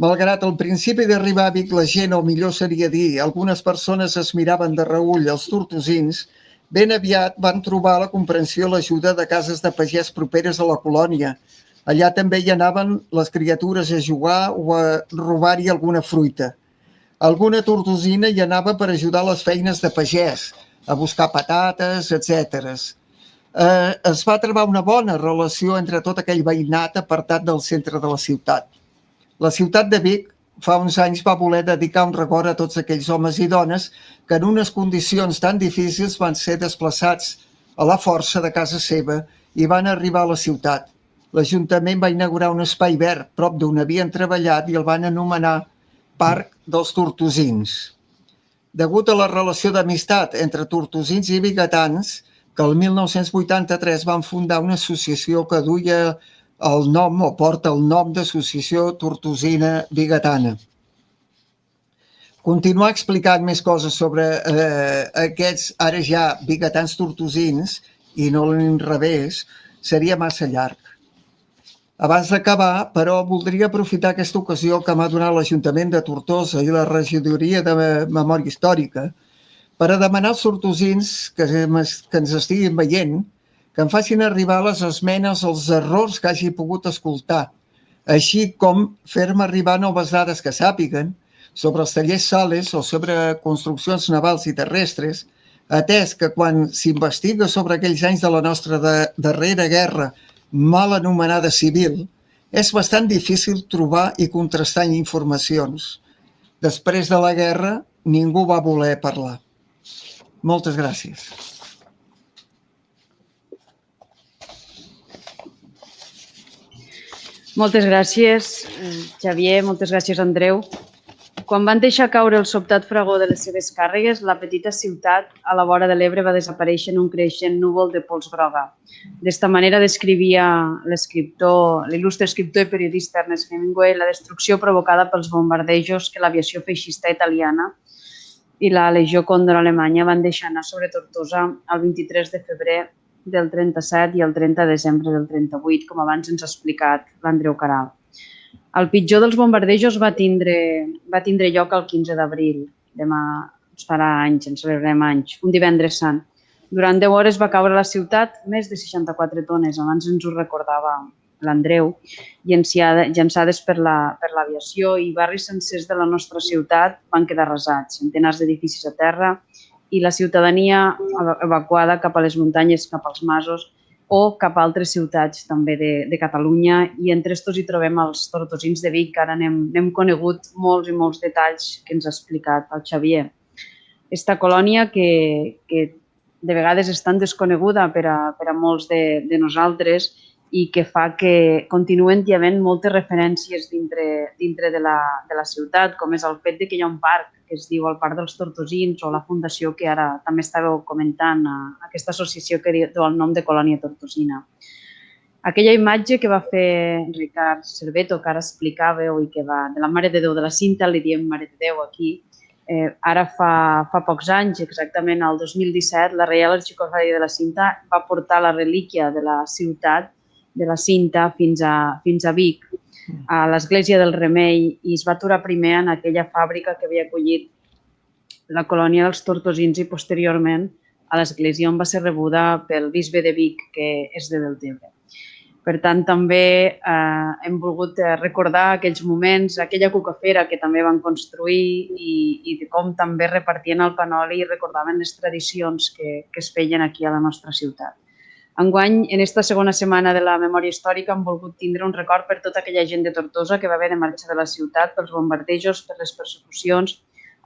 Malgrat al principi d'arribar a Vic la gent, o millor seria dir, algunes persones es miraven de reüll els tortosins, ben aviat van trobar la comprensió i l'ajuda de cases de pagès properes a la colònia. Allà també hi anaven les criatures a jugar o a robar-hi alguna fruita. Alguna tortosina hi anava per ajudar les feines de pagès, a buscar patates, etc. Es va trobar una bona relació entre tot aquell veïnat apartat del centre de la ciutat. La ciutat de Vic fa uns anys va voler dedicar un record a tots aquells homes i dones que en unes condicions tan difícils van ser desplaçats a la força de casa seva i van arribar a la ciutat. L'Ajuntament va inaugurar un espai verd prop d'on havien treballat i el van anomenar Parc dels Tortosins. Degut a la relació d'amistat entre tortosins i vigatans, que el 1983 van fundar una associació que duia el nom o porta el nom d'Associació Tortosina Vigatana. Continuar explicant més coses sobre aquests ara ja vigatans tortosins i no l'inrevés seria massa llarg. Abans d'acabar, però, voldria aprofitar aquesta ocasió que m'ha donat l'Ajuntament de Tortosa i la Regidoria de Memòria Històrica per a demanar als tortosins que ens estiguin veient que em facin arribar les esmenes als errors que hagi pogut escoltar, així com fer-me arribar noves dades que sàpiguen sobre els tallers Sales o sobre construccions navals i terrestres, atès que quan s'investiga sobre aquells anys de la nostra darrera guerra mal anomenada civil, és bastant difícil trobar i contrastar informacions. Després de la guerra, ningú va voler parlar. Moltes gràcies. Moltes gràcies, Xavier, moltes gràcies, Andreu. Quan van deixar caure el sobtat fragor de les seves càrregues, la petita ciutat a la vora de l'Ebre va desaparèixer en un creixent núvol de pols groga. D'esta manera descrivia l'il·lustre escriptor i periodista Ernest Hemingway la destrucció provocada pels bombardejos que l'aviació feixista italiana i la Legió Còndor alemanya van deixar anar sobre Tortosa el 23 de febrer del 37 i el 30 de desembre del 38, com abans ens ha explicat l'Andreu Caral. El pitjor dels bombardejos va tindre lloc el 15 d'abril. Demà ens farà anys, ens celebrarem anys, un divendres sant. Durant 10 hores va caure a la ciutat més de 64 tones, abans ens ho recordava l'Andreu, llançades per l'aviació, i barris sencers de la nostra ciutat van quedar arrasats, centenars d'edificis a terra i la ciutadania evacuada cap a les muntanyes, cap als masos, o cap a altres ciutats també de Catalunya, i entre estos hi trobem els tortosins de Vic, que ara n'hem conegut molts i molts detalls que ens ha explicat el Xavier. Esta colònia que de vegades és tan desconeguda per a molts de nosaltres i que fa que continuen hi havent moltes referències dintre de la ciutat, com és el fet que hi ha un parc que es diu el Parc dels Tortosins o la fundació que ara també estàveu comentant, aquesta associació que diu el nom de Colònia Tortosina. Aquella imatge que va fer Ricard Cerveto, que ara explicàveu, i que va de la Mare de Déu de la Cinta, li diem Mare de Déu aquí, ara fa pocs anys, exactament el 2017, la Reial Arxicofràdia de la Cinta va portar la relíquia de la ciutat de la Cinta fins a Vic, a l'Església del Remei, i es va aturar primer en aquella fàbrica que havia acollit la colònia dels Tortosins i posteriorment a l'església on va ser rebuda pel bisbe de Vic, que és de Deltebre. Per tant, també hem volgut recordar aquells moments, aquella cucafera que també van construir i de com també repartien el panoli i recordaven les tradicions que es feien aquí a la nostra ciutat. Enguany, en esta segona setmana de la memòria històrica, hem volgut tindre un record per tota aquella gent de Tortosa que va haver de marxar de la ciutat pels bombardejos, per les persecucions,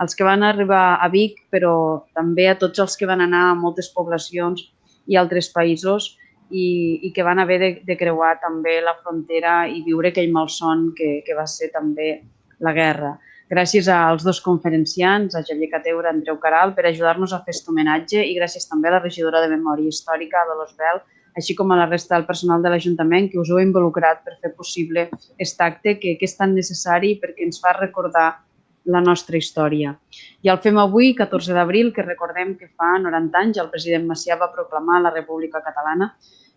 els que van arribar a Vic, però també a tots els que van anar a moltes poblacions i altres països i que van haver de creuar també la frontera i viure aquell malson que va ser també la guerra. Gràcies als dos conferenciants, a Xavier Cateura i Andreu Caral, per ajudar-nos a fer aquest homenatge i gràcies també a la regidora de Memòria Històrica, Dolors Bel, així com a la resta del personal de l'Ajuntament que us heu involucrat per fer possible aquest acte que és tan necessari perquè ens fa recordar la nostra història. I el fem avui, 14 d'abril, que recordem que fa 90 anys el president Macià va proclamar la República Catalana.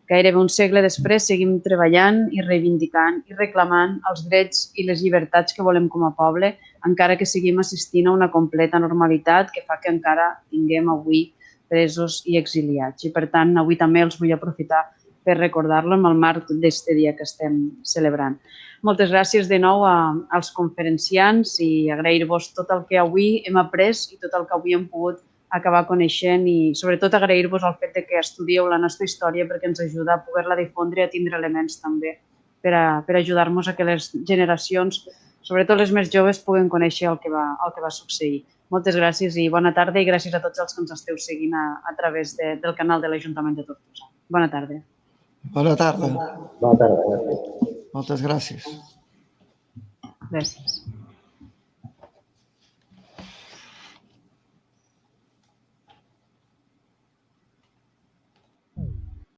Gairebé un segle després seguim treballant i reivindicant i reclamant els drets i les llibertats que volem com a poble, encara que seguim assistint a una completa normalitat que fa que encara tinguem avui presos i exiliats. I per tant, avui també els vull aprofitar per recordar-lo en el marc d'aquest dia que estem celebrant. Moltes gràcies de nou als conferenciants i agrair-vos tot el que avui hem après i tot el que avui hem pogut acabar coneixent i sobretot agrair-vos el fet que estudieu la nostra història perquè ens ajuda a poder-la difondre i a tindre elements també per ajudar-nos a que les generacions, sobretot les més joves, puguen conèixer el que va succeir. Moltes gràcies i bona tarda i gràcies a tots els que ens esteu seguint a través del canal de l'Ajuntament de Tortosa. Bona tarda. Bona tarda. Bona tarda, gràcies. Moltes gràcies. Gràcies.